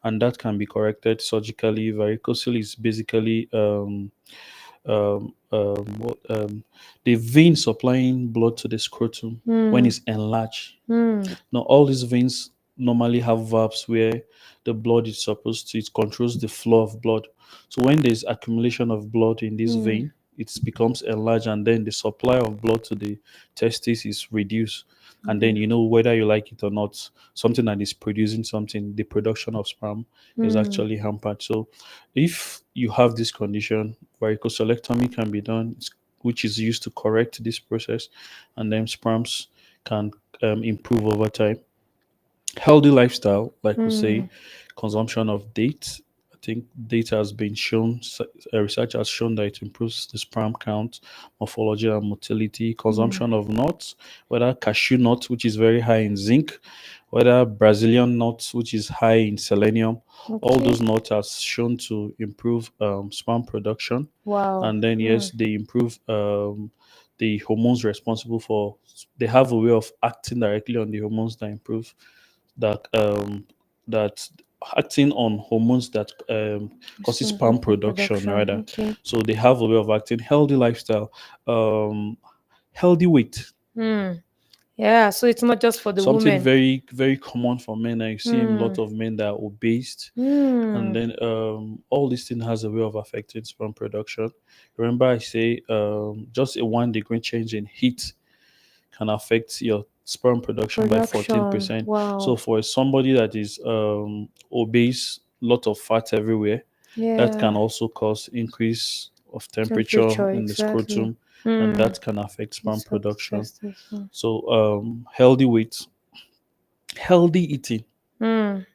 [SPEAKER 2] and that can be corrected surgically. Varicocele is basically um, um, what, um, the vein supplying blood to the scrotum when
[SPEAKER 1] mm,
[SPEAKER 2] it's enlarged.
[SPEAKER 1] mm,
[SPEAKER 2] Now, all these veins normally have valves where the blood is supposed to, it controls the flow of blood. So when there's accumulation of blood in this
[SPEAKER 1] mm.
[SPEAKER 2] vein, it becomes enlarged, and then the supply of blood to the testis is reduced. And then,
[SPEAKER 1] Okay.
[SPEAKER 2] you know, whether you like it or not, something that is producing something, the production of sperm is
[SPEAKER 1] Mm,
[SPEAKER 2] actually hampered. So if you have this condition, varicocelectomy can be done, which is used to correct this process, and then sperms can improve over time. Healthy lifestyle, like we say,
[SPEAKER 1] mm,
[SPEAKER 2] consumption of dates. I think data has been shown, research has shown that it improves the sperm count, morphology, and motility.
[SPEAKER 1] mm.
[SPEAKER 2] Consumption of nuts, whether cashew nut, which is very high in zinc, whether Brazilian nuts, which is high in selenium, all
[SPEAKER 1] Okay.
[SPEAKER 2] those nuts are shown to improve sperm production.
[SPEAKER 1] Wow.
[SPEAKER 2] And then, yes,
[SPEAKER 1] Mm,
[SPEAKER 2] they improve the hormones responsible for, they have a way of acting directly on the hormones that improve that that acting on hormones that causes sperm
[SPEAKER 1] responsible for
[SPEAKER 2] production
[SPEAKER 1] production.
[SPEAKER 2] rather.
[SPEAKER 1] Okay.
[SPEAKER 2] So they have a way of acting. Healthy lifestyle, um, healthy weight.
[SPEAKER 1] Mm. Yeah. So it's not just for the
[SPEAKER 2] Something
[SPEAKER 1] women.
[SPEAKER 2] very very common for men. I see a lot
[SPEAKER 1] Mm,
[SPEAKER 2] of men that are obese, and
[SPEAKER 1] mm.
[SPEAKER 2] then all this thing has a way of affecting sperm production. Remember, I say just a 1 degree change in heat can affect your sperm production by
[SPEAKER 1] Production.
[SPEAKER 2] 14%. So
[SPEAKER 1] Wow.
[SPEAKER 2] for somebody that is obese, lot of fat everywhere, that can
[SPEAKER 1] Yeah.
[SPEAKER 2] also cause increase of temperature
[SPEAKER 1] Temperature.
[SPEAKER 2] in the
[SPEAKER 1] Exactly.
[SPEAKER 2] scrotum, and
[SPEAKER 1] Mm.
[SPEAKER 2] that can affect sperm
[SPEAKER 1] It's
[SPEAKER 2] production.
[SPEAKER 1] testis. Mm.
[SPEAKER 2] So healthy weight, healthy eating.
[SPEAKER 1] Mm.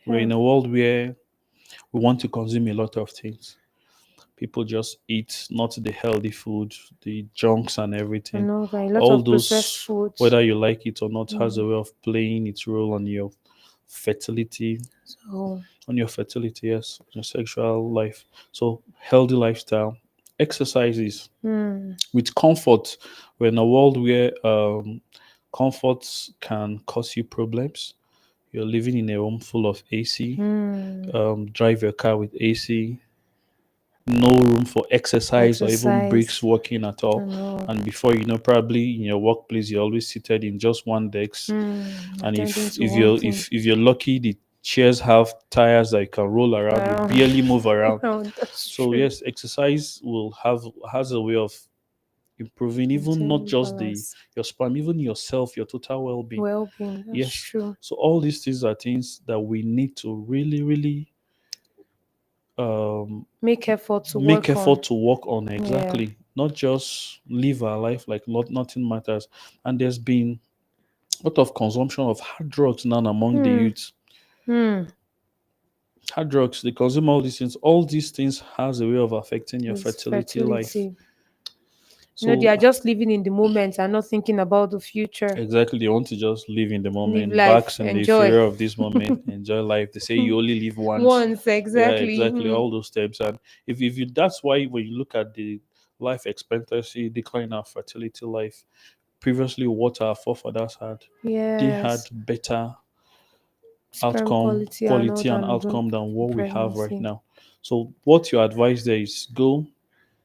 [SPEAKER 2] We're
[SPEAKER 1] Yeah.
[SPEAKER 2] in a world where we want to consume a lot of things. People just eat not the healthy food, the junks and
[SPEAKER 1] I
[SPEAKER 2] everything.
[SPEAKER 1] know that a lot
[SPEAKER 2] All
[SPEAKER 1] of processed
[SPEAKER 2] those,
[SPEAKER 1] foods.
[SPEAKER 2] whether you like it or not, has
[SPEAKER 1] Mm.
[SPEAKER 2] a way of playing its role on your fertility,
[SPEAKER 1] So,
[SPEAKER 2] on your fertility, yes, your sexual life. So healthy lifestyle, exercises
[SPEAKER 1] hmm,
[SPEAKER 2] with comfort. We're in a world where comfort can cause you problems. You're living in a home full of AC.
[SPEAKER 1] hmm,
[SPEAKER 2] Drive your car with AC. No room for exercise or even breaks
[SPEAKER 1] exercise.
[SPEAKER 2] working at
[SPEAKER 1] I
[SPEAKER 2] all.
[SPEAKER 1] know.
[SPEAKER 2] And before you know, probably in your workplace, you're always seated in just one desk. And
[SPEAKER 1] Attending to
[SPEAKER 2] if
[SPEAKER 1] one
[SPEAKER 2] you're
[SPEAKER 1] thing.
[SPEAKER 2] if you're lucky, the chairs have tires that you can roll around. You
[SPEAKER 1] Around,
[SPEAKER 2] barely move around.
[SPEAKER 1] around. That's
[SPEAKER 2] So
[SPEAKER 1] true.
[SPEAKER 2] yes, exercise will have has a way of improving even not
[SPEAKER 1] Maintaining
[SPEAKER 2] just the
[SPEAKER 1] balance.
[SPEAKER 2] your sperm, even yourself, your total well-being.
[SPEAKER 1] Well-being. That's
[SPEAKER 2] Yes.
[SPEAKER 1] true.
[SPEAKER 2] So all these things are things that we need to really, really um,
[SPEAKER 1] Make effort to
[SPEAKER 2] make
[SPEAKER 1] work
[SPEAKER 2] effort
[SPEAKER 1] on.
[SPEAKER 2] to work on
[SPEAKER 1] Yeah.
[SPEAKER 2] exactly. Not just live our life like nothing matters. And there's been a lot of consumption of hard drugs now among the
[SPEAKER 1] Hmm.
[SPEAKER 2] youth.
[SPEAKER 1] Hmm.
[SPEAKER 2] Hard drugs, they consume all these things. All these things has a way of affecting your
[SPEAKER 1] It's
[SPEAKER 2] fertility life.
[SPEAKER 1] fertility. They
[SPEAKER 2] So
[SPEAKER 1] are just living in the moment and not thinking about the future.
[SPEAKER 2] exactly, they want to just live in the
[SPEAKER 1] Live
[SPEAKER 2] moment,
[SPEAKER 1] life.
[SPEAKER 2] bask in the
[SPEAKER 1] Enjoy.
[SPEAKER 2] euphoria of this moment, enjoy life. They say you only live once.
[SPEAKER 1] Once,
[SPEAKER 2] Yeah,
[SPEAKER 1] exactly.
[SPEAKER 2] exactly. All those steps. And if you that's why when you look at the life expectancy decline of fertility life, previously what our forefathers had, they had
[SPEAKER 1] Yes.
[SPEAKER 2] better
[SPEAKER 1] Sperm
[SPEAKER 2] outcome,
[SPEAKER 1] quality and all
[SPEAKER 2] quality and
[SPEAKER 1] than
[SPEAKER 2] outcome than what we have right
[SPEAKER 1] pregnancy.
[SPEAKER 2] now. So what your advice there is go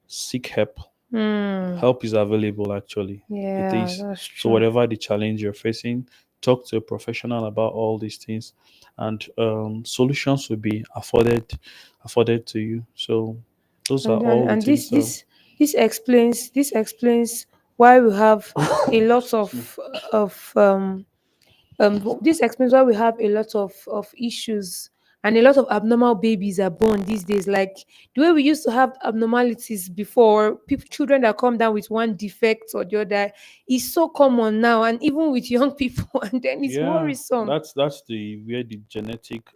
[SPEAKER 2] seek help.
[SPEAKER 1] Hmm.
[SPEAKER 2] Help is available actually. It
[SPEAKER 1] Yeah,
[SPEAKER 2] is.
[SPEAKER 1] that's
[SPEAKER 2] So
[SPEAKER 1] true.
[SPEAKER 2] whatever the challenge you're facing, talk to a professional about all these things, and solutions will be afforded to you. So those are
[SPEAKER 1] And
[SPEAKER 2] all the
[SPEAKER 1] and
[SPEAKER 2] things that
[SPEAKER 1] this explains why we have a lot
[SPEAKER 2] excuse me.
[SPEAKER 1] of this explains why we have a lot of issues, and a lot of abnormal babies are born these days. Like the way we used to have abnormalities before, people, children that come down with one defect or the other, is so common now, and even with young people, and then it's
[SPEAKER 2] Yeah,
[SPEAKER 1] worrisome.
[SPEAKER 2] that's the where the genetic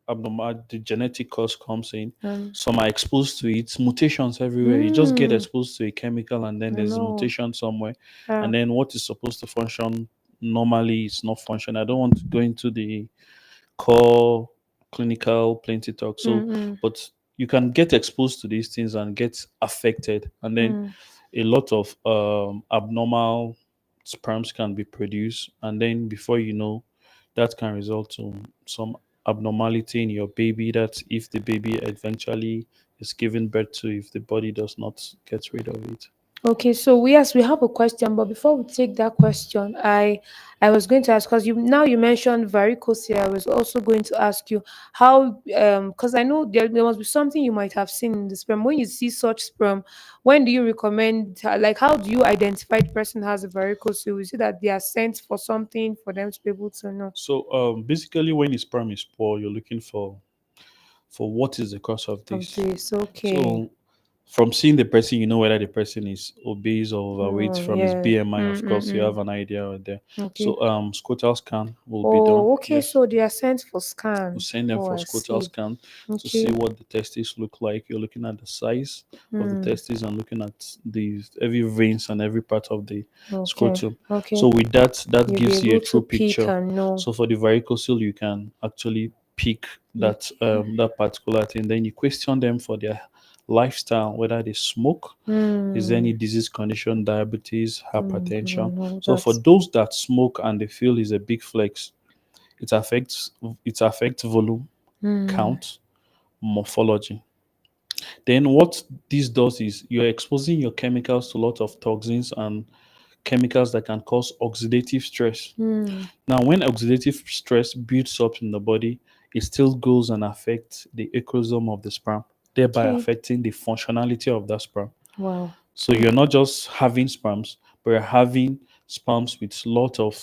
[SPEAKER 2] abnormal the genetic cause comes in.
[SPEAKER 1] Um,
[SPEAKER 2] Some are exposed to it, mutations everywhere. You just get
[SPEAKER 1] mm,
[SPEAKER 2] exposed to a chemical and then
[SPEAKER 1] I
[SPEAKER 2] there's a
[SPEAKER 1] know.
[SPEAKER 2] mutation somewhere.
[SPEAKER 1] Yeah.
[SPEAKER 2] And then what is supposed to function normally is not function. I don't want to go into the core clinical plenty talk. So
[SPEAKER 1] Mm-mm.
[SPEAKER 2] but you can get exposed to these things and get affected. And then
[SPEAKER 1] Mm.
[SPEAKER 2] a lot of abnormal sperms can be produced, and then before you know, that can result to some abnormality in your baby. That if the baby eventually is given birth to, if the body does not get rid of it.
[SPEAKER 1] Okay, so yes, we have a question, but before we take that question, I was going to ask, because you mentioned varicose here. I was also going to ask you how, because I know there must be something you might have seen in the sperm. When you see such sperm, when do you recommend, like, how do you identify the person has a varicose? Is it that they are sent for something for them to be able to know?
[SPEAKER 2] So basically, when the sperm is poor, you're looking for what is the cause of
[SPEAKER 1] Of
[SPEAKER 2] this.
[SPEAKER 1] this, okay.
[SPEAKER 2] So from seeing the person, you know whether the person is obese or overweight.
[SPEAKER 1] Oh,
[SPEAKER 2] From his
[SPEAKER 1] yeah.
[SPEAKER 2] BMI, of course, you have
[SPEAKER 1] Mm-mm-mm.
[SPEAKER 2] an idea out there.
[SPEAKER 1] Okay.
[SPEAKER 2] So scrotal scan will be done.
[SPEAKER 1] Oh, okay.
[SPEAKER 2] Yes,
[SPEAKER 1] So they are sent for
[SPEAKER 2] we
[SPEAKER 1] scan.
[SPEAKER 2] send them
[SPEAKER 1] Oh,
[SPEAKER 2] for
[SPEAKER 1] I
[SPEAKER 2] scrotal
[SPEAKER 1] see.
[SPEAKER 2] scan to see
[SPEAKER 1] Okay.
[SPEAKER 2] what the testes look like. You're looking at the size of the
[SPEAKER 1] Hmm.
[SPEAKER 2] testes and looking at the every veins and every part of the
[SPEAKER 1] Okay.
[SPEAKER 2] scrotum. So
[SPEAKER 1] Okay.
[SPEAKER 2] with that, that
[SPEAKER 1] You'll be
[SPEAKER 2] gives you a
[SPEAKER 1] able to
[SPEAKER 2] true
[SPEAKER 1] pick
[SPEAKER 2] picture.
[SPEAKER 1] and know.
[SPEAKER 2] So for the varicocele, you can actually pick
[SPEAKER 1] Okay.
[SPEAKER 2] that particular thing. Then you question them for their lifestyle, whether they smoke, is there
[SPEAKER 1] Hmm.
[SPEAKER 2] any disease condition, diabetes, hypertension.
[SPEAKER 1] And all
[SPEAKER 2] So for
[SPEAKER 1] that.
[SPEAKER 2] those that smoke and they feel is a big flex, it affects volume,
[SPEAKER 1] Hmm.
[SPEAKER 2] count, morphology. Then what this does is you're exposing your chemicals to a lot of toxins and chemicals that can cause oxidative stress.
[SPEAKER 1] Hmm.
[SPEAKER 2] Now, when oxidative stress builds up in the body, it still goes and affects the ecosome of the sperm, thereby
[SPEAKER 1] Okay.
[SPEAKER 2] affecting the functionality of that sperm.
[SPEAKER 1] Wow.
[SPEAKER 2] So
[SPEAKER 1] Okay.
[SPEAKER 2] you're not just having sperms, but you're having sperms with a lot of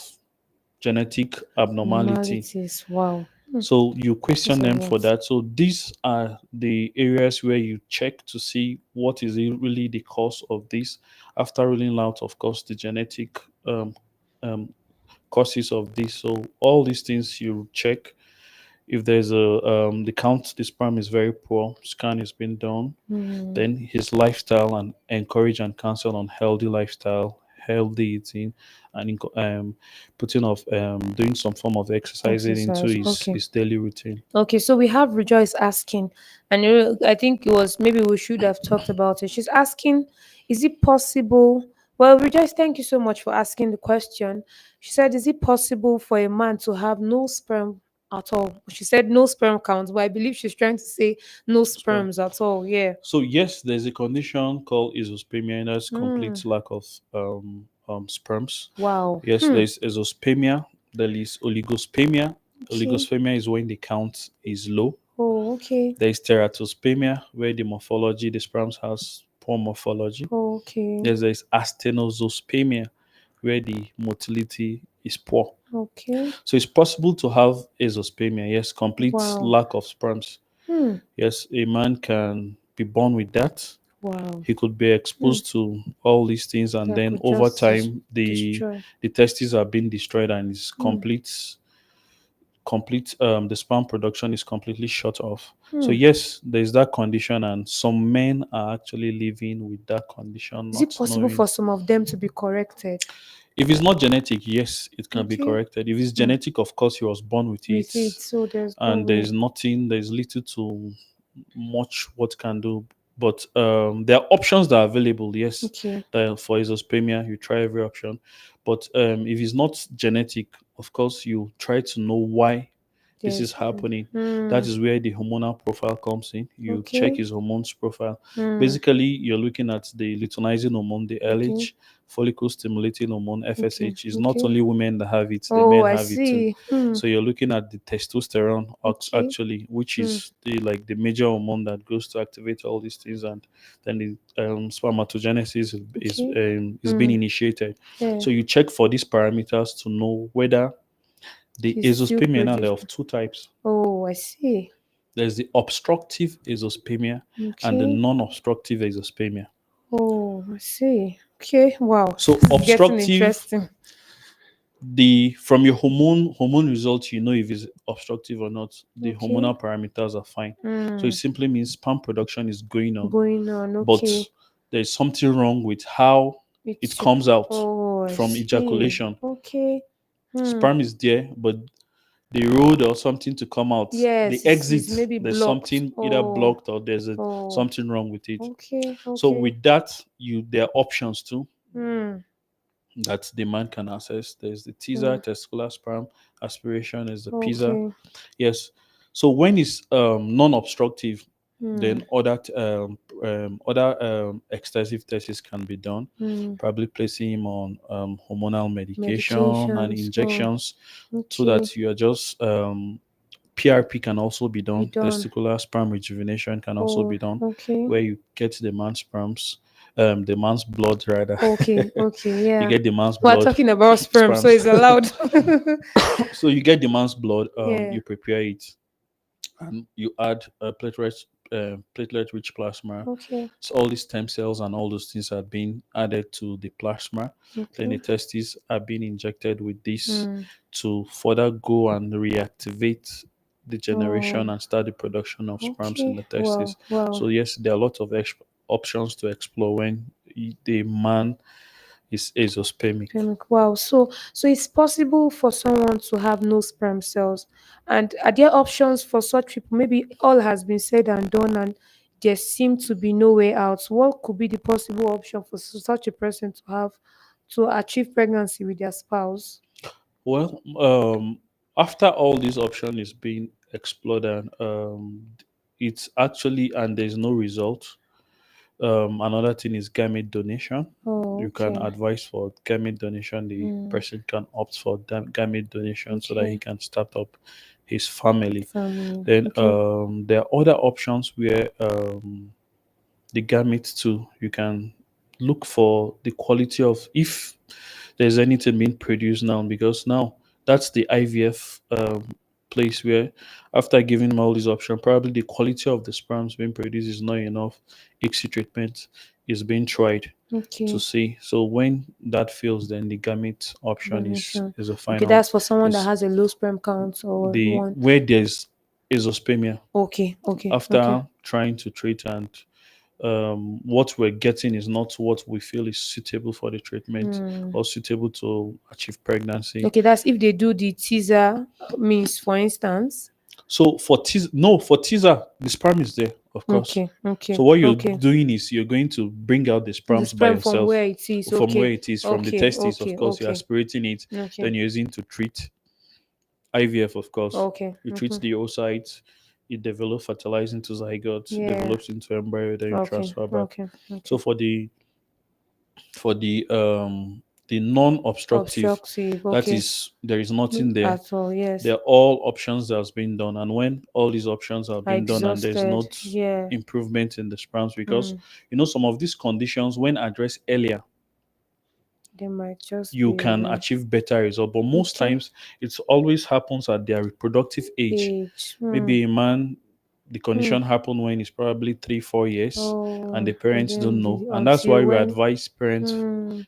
[SPEAKER 2] genetic abnormality.
[SPEAKER 1] Abnormalities. Wow. Hmm.
[SPEAKER 2] So you
[SPEAKER 1] That's
[SPEAKER 2] question
[SPEAKER 1] a
[SPEAKER 2] them for
[SPEAKER 1] lot.
[SPEAKER 2] that. So these are the areas where you check to see what is really the cause of this. After ruling out, of course, the genetic um, um, causes of this. So all these things you check. If there's a the count, the sperm is very poor, scan is being done.
[SPEAKER 1] Hmm.
[SPEAKER 2] Then his lifestyle and encourage and counsel on healthy lifestyle, healthy eating, and putting of doing some form of exercising into
[SPEAKER 1] Exercise. Okay.
[SPEAKER 2] his daily routine.
[SPEAKER 1] Okay, so we have Rejoice asking, and I think it was maybe we should have talked about it. She's asking, is it possible? Well, Rejoice, thank you so much for asking the question. She said, is it possible for a man to have no sperm at all? She said no sperm count, but I believe she's trying to say no
[SPEAKER 2] Sperm.
[SPEAKER 1] sperms at all. Yeah.
[SPEAKER 2] So yes, there's a condition called azoospermia, and that's
[SPEAKER 1] Hmm.
[SPEAKER 2] complete lack of sperms.
[SPEAKER 1] Wow.
[SPEAKER 2] Yes,
[SPEAKER 1] Hmm.
[SPEAKER 2] there's azoospermia. There is oligospermia.
[SPEAKER 1] Okay.
[SPEAKER 2] Oligospermia is when the count is low.
[SPEAKER 1] Oh, okay.
[SPEAKER 2] There is teratospermia, where the morphology, the sperms has poor morphology.
[SPEAKER 1] Okay.
[SPEAKER 2] There's astenosospermia, where the motility is poor.
[SPEAKER 1] Okay.
[SPEAKER 2] So it's possible to have azoospermia, yes, complete
[SPEAKER 1] Wow.
[SPEAKER 2] lack of sperms.
[SPEAKER 1] Hmm.
[SPEAKER 2] Yes, a man can be born with that.
[SPEAKER 1] Wow.
[SPEAKER 2] He could be
[SPEAKER 1] Hmm.
[SPEAKER 2] exposed to all these things, and
[SPEAKER 1] That
[SPEAKER 2] then
[SPEAKER 1] could
[SPEAKER 2] over
[SPEAKER 1] just
[SPEAKER 2] time
[SPEAKER 1] destroy.
[SPEAKER 2] the testes are being destroyed, and it's
[SPEAKER 1] Hmm.
[SPEAKER 2] complete the sperm production is completely shut off. So
[SPEAKER 1] Hmm.
[SPEAKER 2] yes, there's that condition, and some men are actually living with that condition,
[SPEAKER 1] Is it
[SPEAKER 2] not
[SPEAKER 1] possible
[SPEAKER 2] knowing.
[SPEAKER 1] for some of them to be corrected?
[SPEAKER 2] If it's not genetic, yes, it can be
[SPEAKER 1] Okay.
[SPEAKER 2] corrected. If it's
[SPEAKER 1] Hmm.
[SPEAKER 2] genetic, of course, he was born with
[SPEAKER 1] With
[SPEAKER 2] it,
[SPEAKER 1] it, so there's no
[SPEAKER 2] and
[SPEAKER 1] way.
[SPEAKER 2] there's little to much what can do. But there are options that are available, yes,
[SPEAKER 1] Okay.
[SPEAKER 2] that for azoospermia, you try every option. But if it's not genetic, of course, you try to know why this is
[SPEAKER 1] There's.
[SPEAKER 2] happening. That
[SPEAKER 1] Hmm.
[SPEAKER 2] is where the hormonal profile comes in. You check
[SPEAKER 1] Okay.
[SPEAKER 2] his hormones profile.
[SPEAKER 1] Hmm.
[SPEAKER 2] Basically, you're looking at the luteinizing hormone, the
[SPEAKER 1] Okay.
[SPEAKER 2] LH, follicle stimulating hormone,
[SPEAKER 1] Okay.
[SPEAKER 2] FSH. It's not
[SPEAKER 1] Okay.
[SPEAKER 2] only women that have it, the
[SPEAKER 1] Oh,
[SPEAKER 2] men
[SPEAKER 1] I
[SPEAKER 2] have it too.
[SPEAKER 1] see. Hmm.
[SPEAKER 2] So you're looking at the testosterone
[SPEAKER 1] Okay.
[SPEAKER 2] actually, which
[SPEAKER 1] Hmm.
[SPEAKER 2] is the major hormone that goes to activate all these things, and then the spermatogenesis
[SPEAKER 1] Okay.
[SPEAKER 2] is being
[SPEAKER 1] Hmm.
[SPEAKER 2] initiated.
[SPEAKER 1] Yeah.
[SPEAKER 2] So you check for these parameters to know whether the
[SPEAKER 1] She's still
[SPEAKER 2] azoospermia, now there are
[SPEAKER 1] producing.
[SPEAKER 2] of two types.
[SPEAKER 1] Oh, I see.
[SPEAKER 2] There's the obstructive azoospermia and the
[SPEAKER 1] Okay.
[SPEAKER 2] non-obstructive azoospermia.
[SPEAKER 1] Oh, I see. Okay. Wow.
[SPEAKER 2] So
[SPEAKER 1] This is getting
[SPEAKER 2] obstructive,
[SPEAKER 1] interesting.
[SPEAKER 2] the from your hormone results, you know if it's obstructive or not. The
[SPEAKER 1] Okay.
[SPEAKER 2] hormonal parameters are fine. So it
[SPEAKER 1] Hmm.
[SPEAKER 2] simply means sperm production is going on,
[SPEAKER 1] Going on.
[SPEAKER 2] but
[SPEAKER 1] Okay.
[SPEAKER 2] there's something wrong with how it
[SPEAKER 1] It's
[SPEAKER 2] comes out
[SPEAKER 1] oh, I
[SPEAKER 2] from
[SPEAKER 1] see.
[SPEAKER 2] ejaculation.
[SPEAKER 1] Okay. Hmm.
[SPEAKER 2] Sperm is there, but the road or something to come out, the
[SPEAKER 1] Yes, it's
[SPEAKER 2] exit,
[SPEAKER 1] maybe
[SPEAKER 2] there's
[SPEAKER 1] blocked.
[SPEAKER 2] something either
[SPEAKER 1] Oh,
[SPEAKER 2] blocked or there's
[SPEAKER 1] oh.
[SPEAKER 2] something wrong with it.
[SPEAKER 1] Okay,
[SPEAKER 2] So
[SPEAKER 1] okay.
[SPEAKER 2] with that, there are options too
[SPEAKER 1] Hmm.
[SPEAKER 2] that the man can access. There's the teaser,
[SPEAKER 1] Hmm.
[SPEAKER 2] testicular sperm aspiration, is the PISA.
[SPEAKER 1] Okay.
[SPEAKER 2] Yes. So when it's non-obstructive,
[SPEAKER 1] Hmm.
[SPEAKER 2] then other extensive tests can be done,
[SPEAKER 1] Hmm.
[SPEAKER 2] probably placing him on hormonal medication and
[SPEAKER 1] Medications. Oh,
[SPEAKER 2] injections, so
[SPEAKER 1] okay.
[SPEAKER 2] that you are just PRP can also be
[SPEAKER 1] Be
[SPEAKER 2] done.
[SPEAKER 1] done.
[SPEAKER 2] Testicular sperm rejuvenation can also
[SPEAKER 1] Oh,
[SPEAKER 2] be done,
[SPEAKER 1] okay.
[SPEAKER 2] where you get the man's blood rather.
[SPEAKER 1] Okay, okay,
[SPEAKER 2] You
[SPEAKER 1] yeah.
[SPEAKER 2] get the man's
[SPEAKER 1] We're
[SPEAKER 2] blood,
[SPEAKER 1] talking about sperm, so
[SPEAKER 2] sperms.
[SPEAKER 1] it's allowed.
[SPEAKER 2] So you get the man's blood.
[SPEAKER 1] Yeah.
[SPEAKER 2] You prepare it, and you add platelet rich plasma.
[SPEAKER 1] Okay.
[SPEAKER 2] So all these stem cells and all those things are being added to the plasma. Then the
[SPEAKER 1] Okay.
[SPEAKER 2] testes are being injected with this
[SPEAKER 1] Hmm.
[SPEAKER 2] to further go and reactivate the
[SPEAKER 1] Oh,
[SPEAKER 2] generation and start the production of sperms in
[SPEAKER 1] okay.
[SPEAKER 2] the
[SPEAKER 1] Wow,
[SPEAKER 2] testes.
[SPEAKER 1] wow.
[SPEAKER 2] So yes, there are a lot of options to explore when the man is azoospermic.
[SPEAKER 1] Wow. So it's possible for someone to have no sperm cells. And are there options for such people? Maybe all has been said and done, and there seems to be no way out. What could be the possible option for such a person to have to achieve pregnancy with their spouse?
[SPEAKER 2] Well, after all this option is being explored, and it's actually and there's no result. Another thing is gamete donation.
[SPEAKER 1] Oh,
[SPEAKER 2] You can
[SPEAKER 1] okay.
[SPEAKER 2] advise for gamete donation. The
[SPEAKER 1] Hmm.
[SPEAKER 2] person can opt for gamete donation so that he
[SPEAKER 1] Okay.
[SPEAKER 2] can start up his family.
[SPEAKER 1] Family.
[SPEAKER 2] Then
[SPEAKER 1] Okay.
[SPEAKER 2] there are other options where the gametes too. You can look for the quality of if there's anything being produced now, because now that's the IVF place where after giving them all these options, probably the quality of the sperms being produced is not enough. ICSI treatment is being tried to
[SPEAKER 1] Okay.
[SPEAKER 2] see. So when that fails, then the gamete option
[SPEAKER 1] Donation.
[SPEAKER 2] is a
[SPEAKER 1] Okay,
[SPEAKER 2] final.
[SPEAKER 1] that's for someone that
[SPEAKER 2] Is
[SPEAKER 1] has a low sperm count or
[SPEAKER 2] the
[SPEAKER 1] one.
[SPEAKER 2] where there's azoospermia
[SPEAKER 1] Okay. Okay. Okay.
[SPEAKER 2] after trying to treat and what we're getting is not what we feel is suitable for the treatment
[SPEAKER 1] Hmm.
[SPEAKER 2] or suitable to achieve pregnancy.
[SPEAKER 1] Okay, that's if they do the teaser means, for instance.
[SPEAKER 2] So for teaser, no, for teaser, the sperm is there, of course.
[SPEAKER 1] Okay, okay,
[SPEAKER 2] So what you're
[SPEAKER 1] okay.
[SPEAKER 2] doing is you're going to bring out the
[SPEAKER 1] The
[SPEAKER 2] sperms by
[SPEAKER 1] sperm from
[SPEAKER 2] yourself
[SPEAKER 1] where it is.
[SPEAKER 2] from where
[SPEAKER 1] Okay,
[SPEAKER 2] it is, from the
[SPEAKER 1] okay,
[SPEAKER 2] testes, of
[SPEAKER 1] okay,
[SPEAKER 2] course. You're
[SPEAKER 1] okay,
[SPEAKER 2] aspirating it,
[SPEAKER 1] okay,
[SPEAKER 2] then you're using to treat IVF, of course.
[SPEAKER 1] okay.
[SPEAKER 2] You treat
[SPEAKER 1] Mm-hmm.
[SPEAKER 2] the oocytes, it develops, fertilizes into zygote,
[SPEAKER 1] Yeah.
[SPEAKER 2] develops into embryo, then you
[SPEAKER 1] Okay,
[SPEAKER 2] transfer back.
[SPEAKER 1] okay,
[SPEAKER 2] So
[SPEAKER 1] okay.
[SPEAKER 2] for the non-obstructive,
[SPEAKER 1] Obstructive.
[SPEAKER 2] that
[SPEAKER 1] Okay.
[SPEAKER 2] is, there is nothing there.
[SPEAKER 1] At all. Yes.
[SPEAKER 2] They're all options that's been done, and when all these options have
[SPEAKER 1] I
[SPEAKER 2] been done and there's
[SPEAKER 1] exhausted.
[SPEAKER 2] not
[SPEAKER 1] Yeah.
[SPEAKER 2] improvement in the sperms, because
[SPEAKER 1] Mm.
[SPEAKER 2] some of these conditions, when addressed earlier,
[SPEAKER 1] They might just
[SPEAKER 2] you
[SPEAKER 1] be
[SPEAKER 2] can achieve better results, but most
[SPEAKER 1] okay.
[SPEAKER 2] times it always happens at their reproductive age.
[SPEAKER 1] Age. Hmm.
[SPEAKER 2] Maybe a man, the
[SPEAKER 1] Hmm.
[SPEAKER 2] condition happened when he's probably 3 4 years, and the
[SPEAKER 1] Oh, and
[SPEAKER 2] parents don't
[SPEAKER 1] then
[SPEAKER 2] know,
[SPEAKER 1] the
[SPEAKER 2] and that's why
[SPEAKER 1] until
[SPEAKER 2] we
[SPEAKER 1] when.
[SPEAKER 2] advise parents,
[SPEAKER 1] Hmm.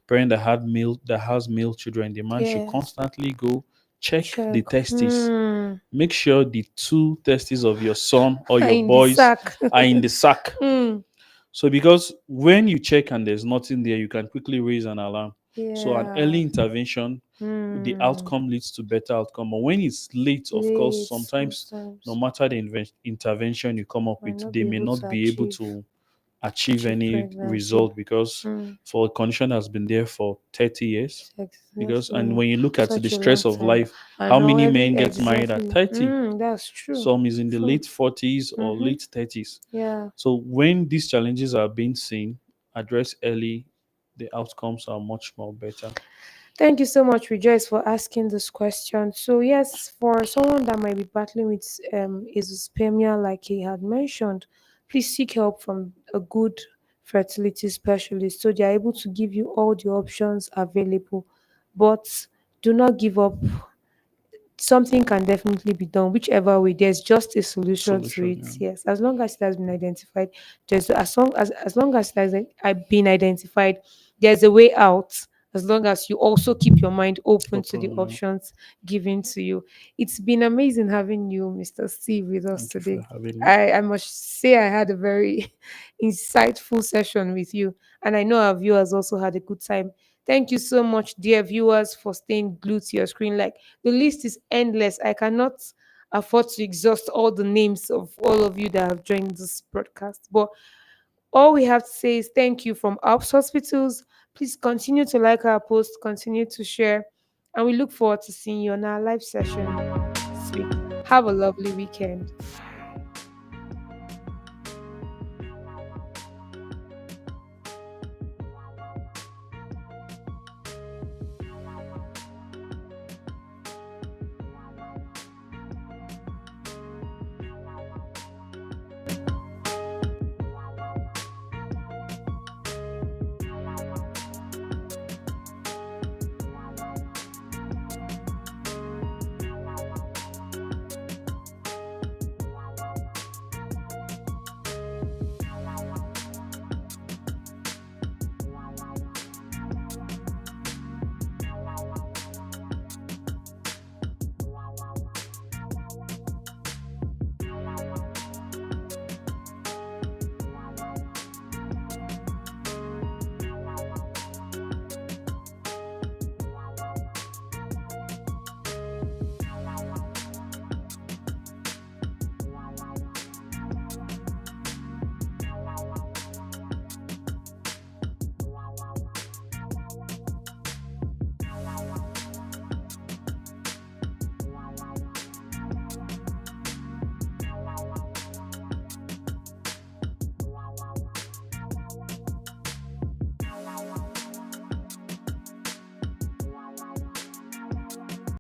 [SPEAKER 2] that has male children, the man should
[SPEAKER 1] Yes.
[SPEAKER 2] constantly go check the
[SPEAKER 1] Check.
[SPEAKER 2] testes.
[SPEAKER 1] Hmm.
[SPEAKER 2] Make sure the two testes of your son or your
[SPEAKER 1] In the
[SPEAKER 2] boys
[SPEAKER 1] sack.
[SPEAKER 2] are in the sack.
[SPEAKER 1] Hmm.
[SPEAKER 2] So because when you check and there's nothing there, you can quickly raise an alarm. So an
[SPEAKER 1] Yeah.
[SPEAKER 2] early intervention, the
[SPEAKER 1] Hmm.
[SPEAKER 2] outcome leads to better outcome. But when it's late, of course,
[SPEAKER 1] Late
[SPEAKER 2] sometimes no
[SPEAKER 1] sometimes.
[SPEAKER 2] matter the intervention you come up
[SPEAKER 1] Might
[SPEAKER 2] with,
[SPEAKER 1] not
[SPEAKER 2] they
[SPEAKER 1] be
[SPEAKER 2] may
[SPEAKER 1] able
[SPEAKER 2] not
[SPEAKER 1] to
[SPEAKER 2] be able
[SPEAKER 1] achieve
[SPEAKER 2] to achieve any
[SPEAKER 1] pregnancy.
[SPEAKER 2] result, because
[SPEAKER 1] Hmm.
[SPEAKER 2] for a condition that's been there for 30 years. Because, and
[SPEAKER 1] Exactly.
[SPEAKER 2] when you look at the
[SPEAKER 1] Such a long
[SPEAKER 2] stress of
[SPEAKER 1] time.
[SPEAKER 2] life,
[SPEAKER 1] I
[SPEAKER 2] how
[SPEAKER 1] know
[SPEAKER 2] many
[SPEAKER 1] every
[SPEAKER 2] men get married at
[SPEAKER 1] exactly.
[SPEAKER 2] 30?
[SPEAKER 1] That's true.
[SPEAKER 2] Some is in the
[SPEAKER 1] True.
[SPEAKER 2] late 40s or
[SPEAKER 1] Mm-hmm.
[SPEAKER 2] late 30s.
[SPEAKER 1] Yeah.
[SPEAKER 2] So when these challenges are being seen, addressed early, the outcomes are much more better.
[SPEAKER 1] Thank you so much, Rejoice, for asking this question. So, yes, for someone that might be battling with azoospermia, like he had mentioned, please seek help from a good fertility specialist so they are able to give you all the options available. But do not give up. Something can definitely be done whichever way. There's just a solution to
[SPEAKER 2] Solution,
[SPEAKER 1] it.
[SPEAKER 2] yeah.
[SPEAKER 1] Yes, as long as it has been identified, there's as long as it has been identified, there's a way out, as long as you also keep your mind open to the
[SPEAKER 2] Open, yeah.
[SPEAKER 1] options given to you. It's been amazing having you, Mr. Steve, with us
[SPEAKER 2] Thank you for
[SPEAKER 1] today.
[SPEAKER 2] having me.
[SPEAKER 1] I must say I had a very insightful session with you, and I know our viewers also had a good time. Thank you so much, dear viewers, for staying glued to your screen. Like, the list is endless. I cannot afford to exhaust all the names of all of you that have joined this broadcast. But all we have to say is thank you from Alps Hospitals. Please continue to like our post, continue to share, and we look forward to seeing you on our live session this week. Have a lovely weekend.